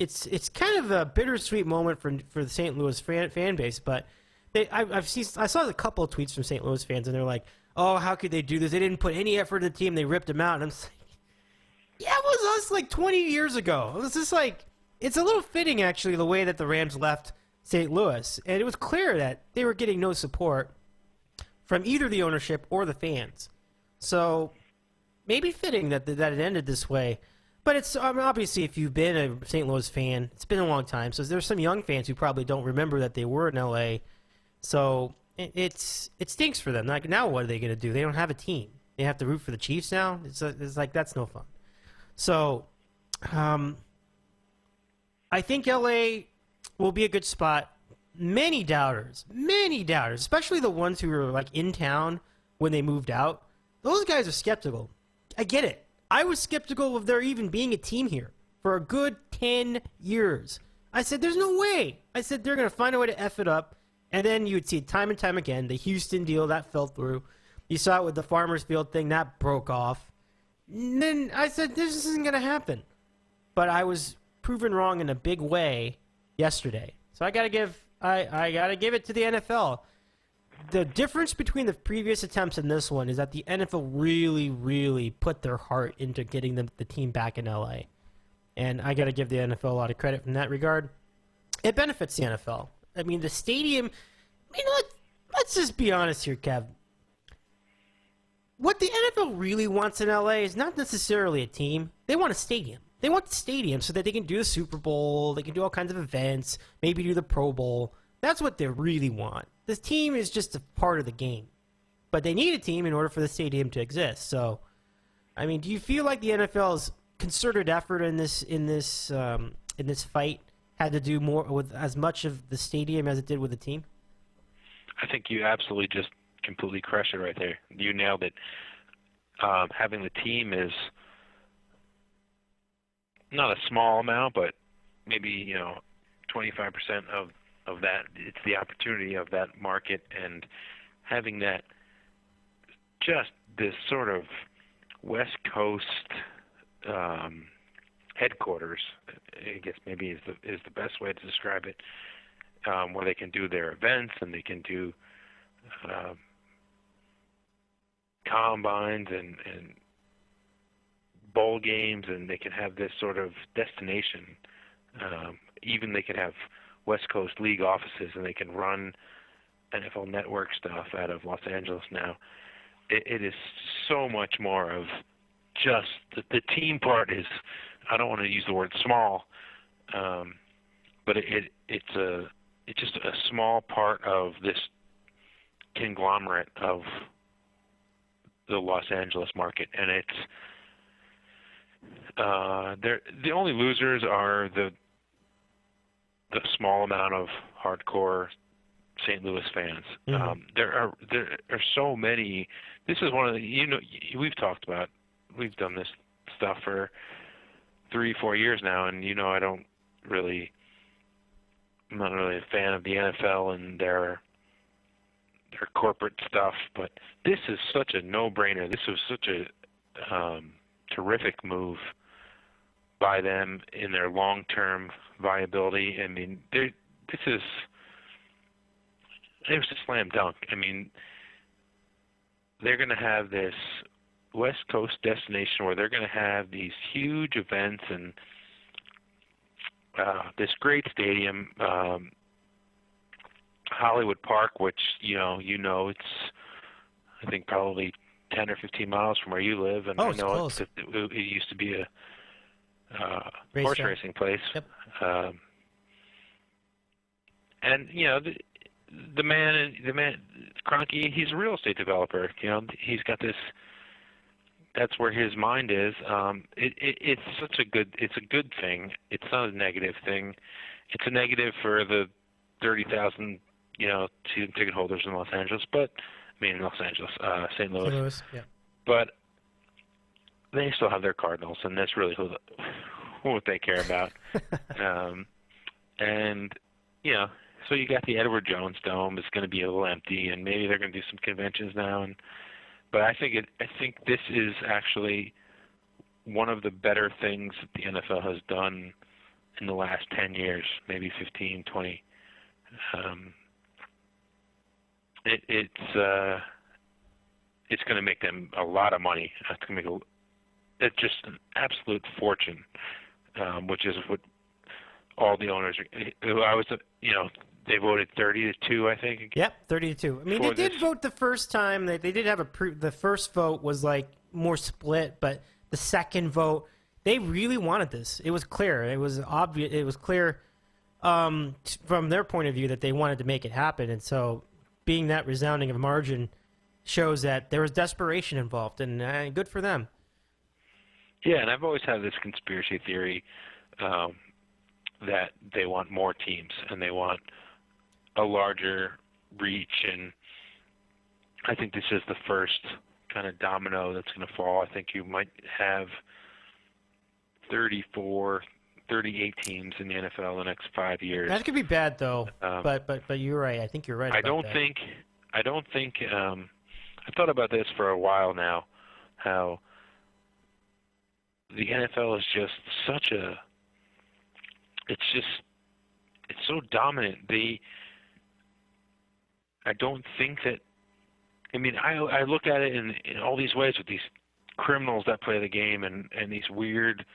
kind of a bittersweet moment for the St. Louis fan base. But I saw a couple of tweets from St. Louis fans, and they're like, "Oh, how could they do this? They didn't put any effort in the team. They ripped them out." And I'm just like, yeah, it was us like 20 years ago. It was just like, it's a little fitting actually the way that the Rams left St. Louis, and it was clear that they were getting no support from either the ownership or the fans. So maybe fitting that it ended this way. But it's obviously, if you've been a St. Louis fan, it's been a long time. So there's some young fans who probably don't remember that they were in LA. So it stinks for them. Like, now what are they going to do? They don't have a team. They have to root for the Chiefs now. It's like, that's no fun. So I think LA will be a good spot. Many doubters, especially the ones who were like in town when they moved out. Those guys are skeptical. I get it. I was skeptical of there even being a team here for a good 10 years. I said, there's no way. I said, they're going to find a way to F it up. And then you would see it time and time again. The Houston deal, that fell through. You saw it with the Farmers Field thing, that broke off. And then I said, this isn't going to happen. But I was proven wrong in a big way yesterday. So I gotta give it to the NFL. The difference between the previous attempts and this one is that the NFL really, really put their heart into getting the team back in LA. And I gotta give the NFL a lot of credit from that regard. It benefits the NFL. I mean, the stadium, let's just be honest here, Kev. What the NFL really wants in LA is not necessarily a team. They want a stadium. They want the stadium so that they can do the Super Bowl, they can do all kinds of events, maybe do the Pro Bowl. That's what they really want. This team is just a part of the game. But they need a team in order for the stadium to exist. So, I mean, do you feel like the NFL's concerted effort in this fight had to do more with as much of the stadium as it did with the team? I think you absolutely just completely crushed it right there. You nailed it. Having the team is not a small amount, but maybe 25% of that. It's the opportunity of that market, and having that, just this sort of West Coast headquarters, I guess maybe is the best way to describe it, where they can do their events and they can do combines and bowl games, and they can have this sort of destination. Even they can have West Coast League offices, and they can run NFL Network stuff out of Los Angeles now. It is so much more of just the team part is, I don't want to use the word small, but it's just a small part of this conglomerate of the Los Angeles market, and it's the only losers are the small amount of hardcore St. Louis fans. Mm-hmm. There are so many. This is one of the, we've talked about, we've done this stuff for 3-4 years now, and I'm not really a fan of the NFL and their corporate stuff, but this is such a no-brainer. This was such a terrific move by them in their long-term viability. I mean, it was a slam dunk. I mean, they're going to have this West Coast destination where they're going to have these huge events and this great stadium, Hollywood Park, which it's I think probably 10 or 15 miles from where you live, and I know close. it used to be a Race horse track. racing place. Yep. And the man Kroenke, he's a real estate developer. He's got this. That's where his mind is. It's such a good. It's a good thing. It's not a negative thing. It's a negative for the 30,000 season ticket holders in Los Angeles, St. Louis. Yeah. But they still have their Cardinals, and that's really what they care about. So you got the Edward Jones Dome. It's going to be a little empty, and maybe they're going to do some conventions now. But I think this is actually one of the better things that the NFL has done in the last 10 years, maybe 15, 20. It's going to make them a lot of money. It's going to make it's just an absolute fortune, which is what all the owners. They voted 30-2, I think. Yep, 30-2. I mean, they did vote the first time. They did have the first vote was like more split, but the second vote, they really wanted this. It was clear. It was obvious. It was clear from their point of view that they wanted to make it happen, and so being that resounding of a margin shows that there was desperation involved, and good for them. Yeah, and I've always had this conspiracy theory that they want more teams and they want a larger reach, and I think this is the first kind of domino that's going to fall. I think you might have 38 teams in the NFL in the next 5 years. That could be bad, though. But you're right. I think you're right. I don't think. I thought about this for a while now. How the NFL is just such a. It's so dominant. I don't think that. I mean, I look at it in all these ways with these criminals that play the game and these weird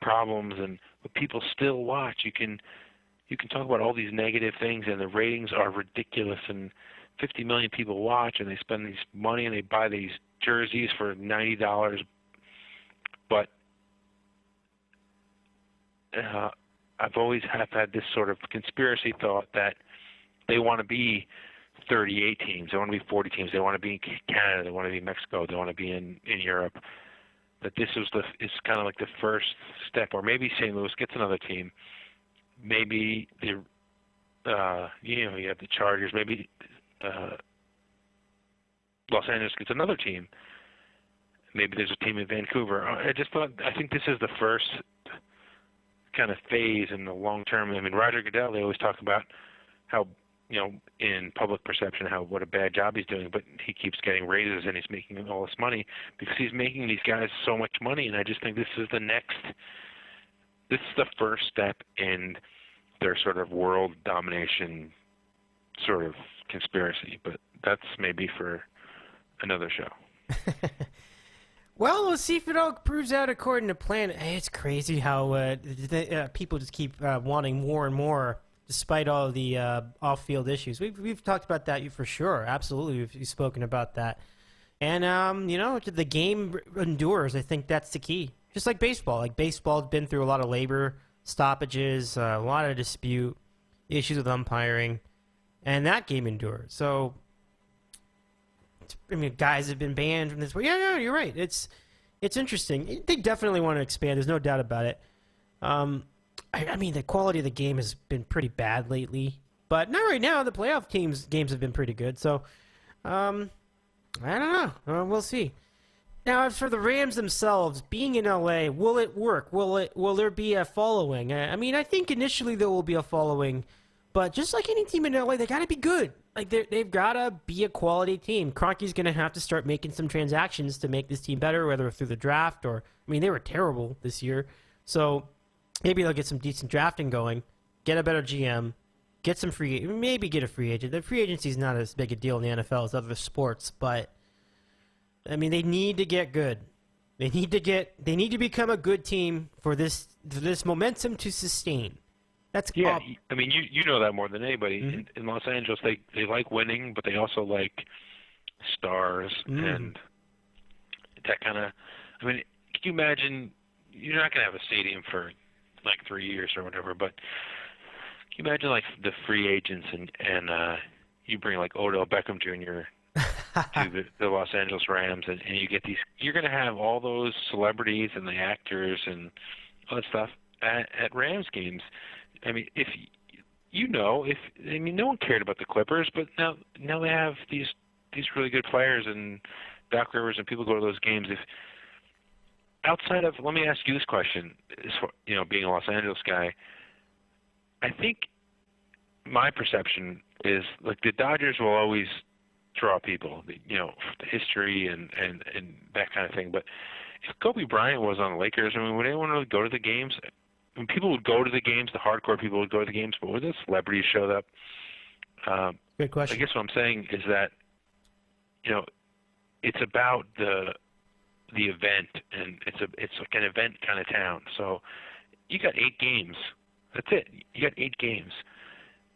problems, but people still watch. You can talk about all these negative things, and the ratings are ridiculous, and 50 million people watch, and they spend this money, and they buy these jerseys for $90. But I've always had this sort of conspiracy thought that they want to be 38 teams, they want to be 40 teams, they want to be in Canada, they want to be in Mexico, they want to be in Europe. That this is kind of like the first step, or maybe St. Louis gets another team. Maybe you have the Chargers. Maybe Los Angeles gets another team. Maybe there's a team in Vancouver. I think this is the first kind of phase in the long term. I mean, Roger Goodell, they always talk about how, in public perception, what a bad job he's doing, but he keeps getting raises and he's making all this money because he's making these guys so much money. And I just think this is the first step in their sort of world domination sort of conspiracy, but that's maybe for another show. Well, let's see if it all proves out according to plan. It's crazy how people just keep wanting more and more, despite all the off-field issues. We've talked about that for sure. Absolutely, we've spoken about that. And the game endures. I think that's the key. Just like baseball. Like baseball's been through a lot of labor stoppages, a lot of dispute, issues with umpiring, and that game endures. So, I mean, guys have been banned from this. Well, yeah, you're right. It's interesting. They definitely want to expand. There's no doubt about it. I mean, the quality of the game has been pretty bad lately, but not right now. The playoff games have been pretty good. So, I don't know. We'll see. Now, as for the Rams themselves, being in LA, will it work? Will there be a following? I mean, I think initially there will be a following, but just like any team in LA, they got to be good. Like they've got to be a quality team. Kroenke's going to have to start making some transactions to make this team better, whether through the draft or, I mean, they were terrible this year. So maybe they'll get some decent drafting going, get a better GM, maybe get a free agent. The free agency is not as big a deal in the NFL as other sports, but I mean, they need to get good. They need to become a good team for this momentum to sustain. That's I mean, you know that more than anybody. Mm-hmm. In Los Angeles, they like winning, but they also like stars and that kind of. I mean, can you imagine? You're not going to have a stadium for like 3 years or whatever, but can you imagine like the free agents and you bring like Odell Beckham Jr. to the Los Angeles Rams, and you get these. You're going to have all those celebrities and the actors and all that stuff at Rams games. I mean, no one cared about the Clippers, but now they have these really good players and Doc Rivers, and people go to those games. If outside of, let me ask you this question: being a Los Angeles guy, I think my perception is like the Dodgers will always draw people, the history and that kind of thing. But if Kobe Bryant was on the Lakers, I mean, would anyone really go to the games? I mean, people would go to the games, the hardcore people would go to the games, but when the celebrities showed up, good question. I guess what I'm saying is that, it's about the event, and it's like an event kind of town. So you got 8 games. That's it. You got 8 games.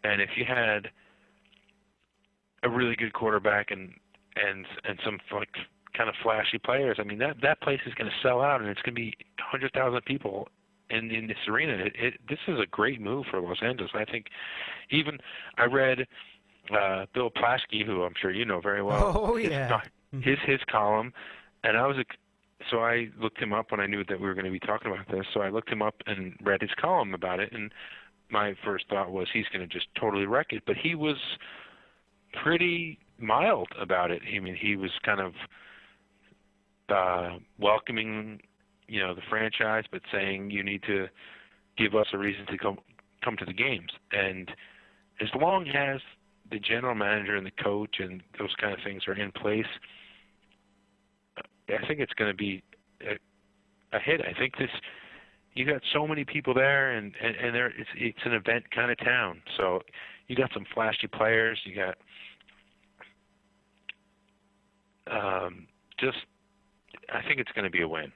And if you had a really good quarterback and some like kind of flashy players, I mean that place is going to sell out, and it's going to be 100,000 people in this arena. This is a great move for Los Angeles. I think I read Bill Plaschke, who I'm sure you know very well. Oh yeah. His column, and so I looked him up when I knew that we were going to be talking about this. So I looked him up and read his column about it, and my first thought was he's going to just totally wreck it. But he was pretty mild about it. I mean, he was kind of welcoming, the franchise, but saying you need to give us a reason to come to the games. And as long as the general manager and the coach and those kind of things are in place, I think it's going to be a hit. I think you got so many people there, and it's an event kind of town. So you got some flashy players. You got I think it's going to be a win.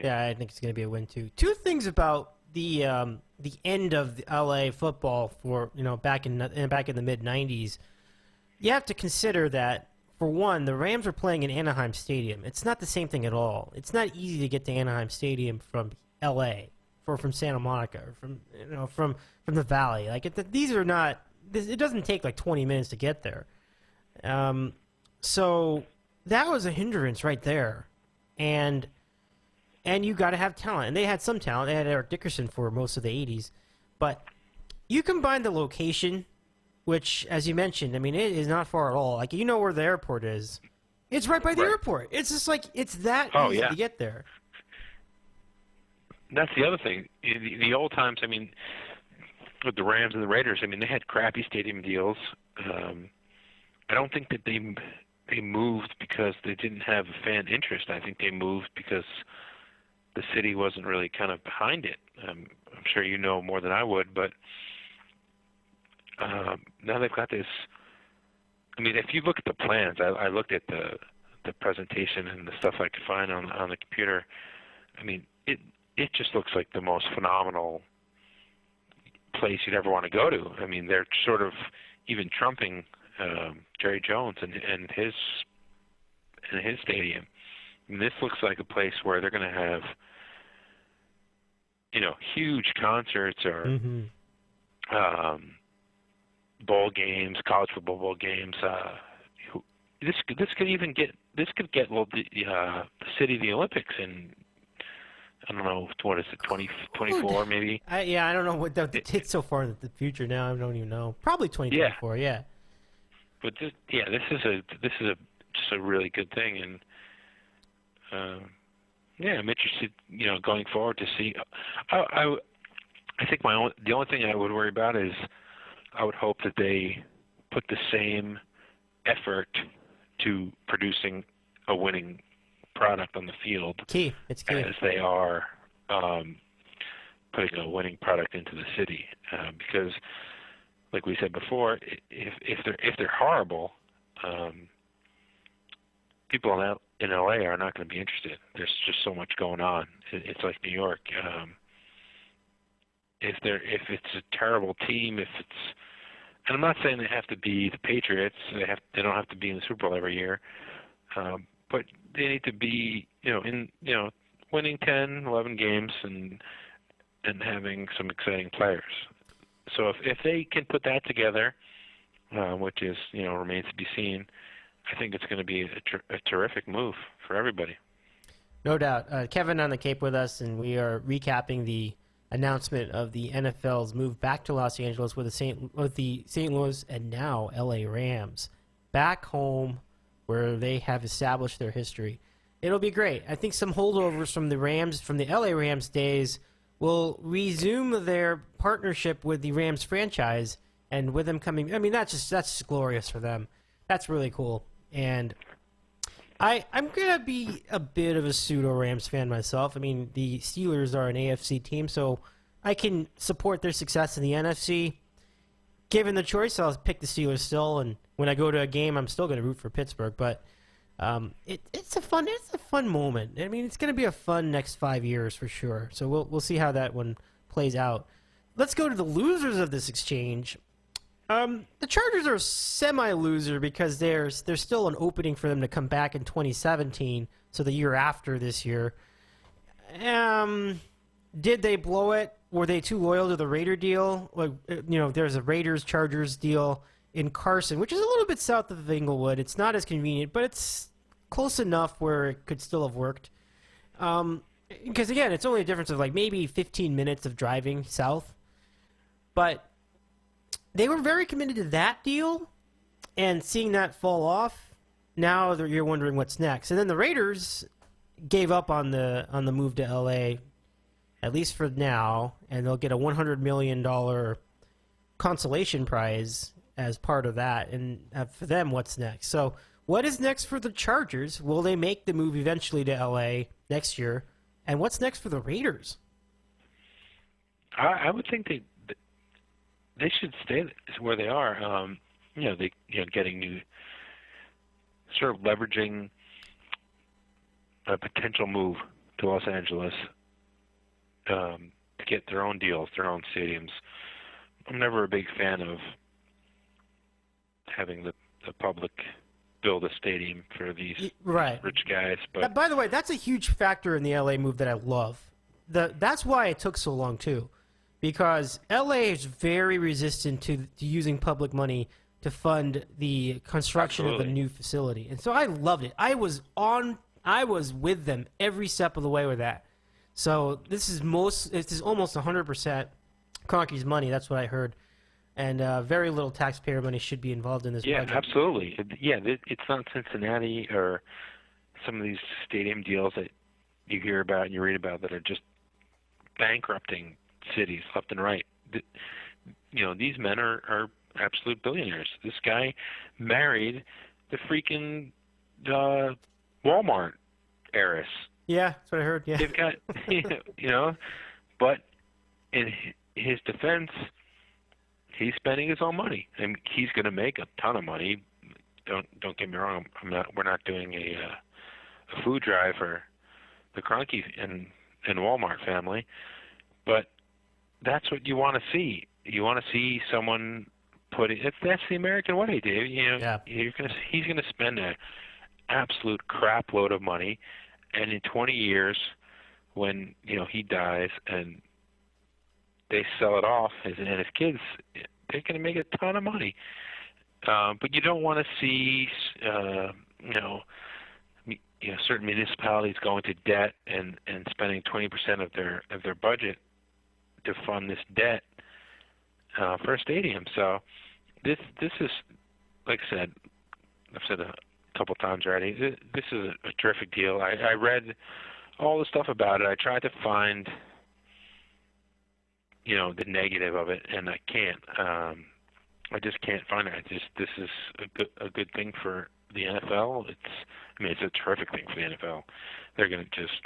Yeah, I think it's going to be a win too. Two things about the end of the LA football for back in the mid '90s. You have to consider that, for one, the Rams were playing in Anaheim Stadium. It's not the same thing at all. It's not easy to get to Anaheim Stadium from LA or from Santa Monica or from the Valley. Like these are not. It doesn't take like 20 minutes to get there. So that was a hindrance right there, and you got to have talent. And they had some talent. They had Eric Dickerson for most of the 80s. But you combine the location, which, as you mentioned, I mean, it is not far at all. Like, where the airport is. It's right by the airport. It's just like, it's that easy to get there. That's the other thing. The old times, I mean, with the Rams and the Raiders, I mean, they had crappy stadium deals. I don't think that they moved because they didn't have a fan interest. I think they moved because the city wasn't really kind of behind it. I'm sure you know more than I would, but now they've got this. I mean, if you look at the plans, I looked at the presentation and the stuff I could find on the computer. I mean, it just looks like the most phenomenal place you'd ever want to go to. I mean, they're sort of even trumping Jerry Jones and in his stadium. And this looks like a place where they're going to have, huge concerts or bowl games, college football bowl games. This could get the city the Olympics in, I don't know, what is it, 2024 maybe? I don't know what it's so far in the future now. I don't even know. Probably 2024. Yeah. But this is just a really good thing, and I'm interested, going forward to see. I think the only thing I would worry about is I would hope that they put the same effort to producing a winning product on the field It's key. as they are putting a winning product into the city, because, like we said before, if they're horrible, people in LA are not going to be interested. There's just so much going on. It's like New York. If it's a terrible team, and I'm not saying they have to be the Patriots. They don't have to be in the Super Bowl every year, but they need to be winning 10, 11 games and having some exciting players. So if they can put that together, which is remains to be seen, I think it's going to be a terrific move for everybody. No doubt. Kevin on the Cape with us, and we are recapping the announcement of the NFL's move back to Los Angeles with the St. Louis and now LA Rams back home where they have established their history. It'll be great. I think some holdovers from the LA Rams days will resume their partnership with the Rams franchise, and with them coming, that's just glorious for them. That's really cool. And I'm going to be a bit of a pseudo-Rams fan myself. The Steelers are an AFC team, so I can support their success in the NFC. Given the choice, I'll pick the Steelers still, and when I go to a game, I'm still going to root for Pittsburgh. But it's a fun moment. It's going to be a fun next 5 years for sure. So we'll see how that one plays out. Let's go to the losers of this exchange. The Chargers are a semi-loser because there's still an opening for them to come back in 2017, so the year after this year. Did they blow it? Were they too loyal to the Raider deal? There's a Raiders-Chargers deal in Carson, which is a little bit south of Inglewood. It's not as convenient, but it's close enough where it could still have worked. Because, again, it's only a difference of maybe 15 minutes of driving south. But they were very committed to that deal, and seeing that fall off, now you're wondering what's next. And then the Raiders gave up on the move to LA, at least for now, and they'll get a $100 million consolation prize as part of that. And for them, what's next? So what is next for the Chargers? Will they make the move eventually to LA next year? And what's next for the Raiders? I would think they should stay where they are. Getting new, sort of leveraging a potential move to Los Angeles to get their own deals, their own stadiums. I'm never a big fan of having the public build a stadium for these rich guys. But by the way, that's a huge factor in the LA move that I love. That's why it took so long too. Because LA is very resistant to using public money to fund the construction of a new facility. And so I loved it. I was with them every step of the way with that. So this is almost 100% Kroenke's money. That's what I heard. And very little taxpayer money should be involved in this project. Yeah, absolutely. It's not Cincinnati or some of these stadium deals that you hear about and you read about that are just bankrupting cities left and right. These men are absolute billionaires. This guy married the freaking Walmart heiress. Yeah, that's what I heard. Yeah, they've got but in his defense, he's spending his own money, and he's going to make a ton of money. Don't get me wrong. We're not doing a food drive for the Kroenke and Walmart family, but that's what you want to see. You want to see someone that's the American way, Dave. He's going to spend absolute crap load of money, and in 20 years, when he dies and they sell it off, and his kids, they're going to make a ton of money. But you don't want to see, certain municipalities go into debt and spending 20% of their budget to fund this debt for a stadium. So this is, like I said, I've said a couple times already, this is a terrific deal. I read all the stuff about it. I tried to find, the negative of it, and I can't. I just can't find it. This is a good thing for the NFL. It's a terrific thing for the NFL. They're going to just,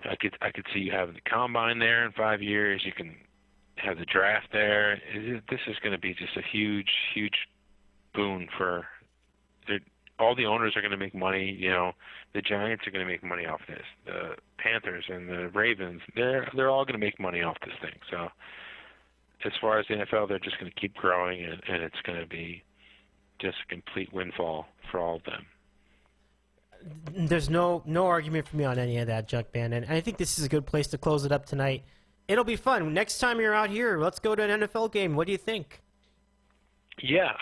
I could see you having the combine there in 5 years. You can have the draft there. This is going to be just a huge, huge boon for. All the owners are going to make money. The Giants are going to make money off this. The Panthers and the Ravens, they're all going to make money off this thing. So, as far as the NFL, they're just going to keep growing, and it's going to be just a complete windfall for all of them. There's no argument for me on any of that, Junkman, and I think this is a good place to close it up tonight. It'll be fun. Next time you're out here, let's go to an NFL game. What do you think? Yeah,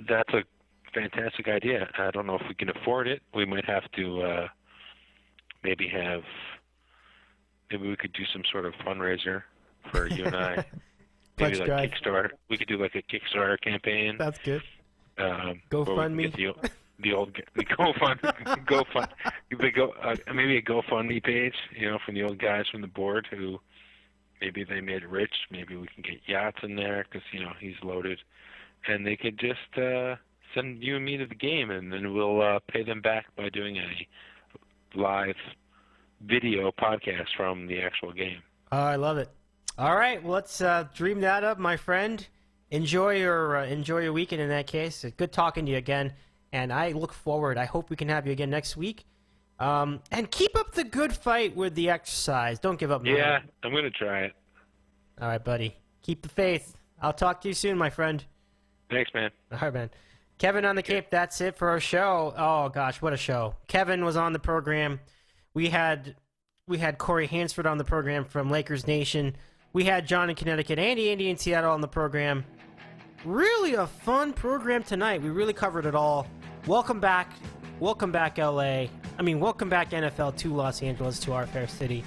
that's a fantastic idea. I don't know if we can afford it. We might have to maybe we could do some sort of fundraiser for you and I. Maybe like Kickstarter. We could do like a Kickstarter campaign. That's good. GoFundMe. The GoFund, maybe a GoFundMe page, from the old guys from the board who maybe they made it rich. Maybe we can get yachts in there because he's loaded, and they could just send you and me to the game, and then we'll pay them back by doing a live video podcast from the actual game. Oh, I love it. All right, well, let's dream that up, my friend. Enjoy your weekend in that case. Good talking to you again. And I look forward. I hope we can have you again next week. And keep up the good fight with the exercise. Don't give up. Yeah, I'm going to try it. All right, buddy. Keep the faith. I'll talk to you soon, my friend. Thanks, man. All right, man. Kevin on the Cape, that's it for our show. Oh, gosh, what a show. Kevin was on the program. We had Corey Hansford on the program from Lakers Nation. We had John in Connecticut, Andy in Seattle on the program. Really a fun program tonight. We really covered it all. Welcome back, LA. Welcome back, NFL, to Los Angeles, to our fair city.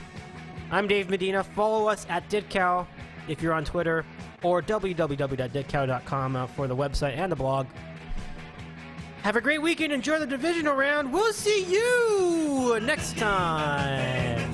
I'm Dave Medina. Follow us at DidCow if you're on Twitter, or www.didcow.com for the website and the blog. Have a great weekend. Enjoy the divisional round. We'll see you next time.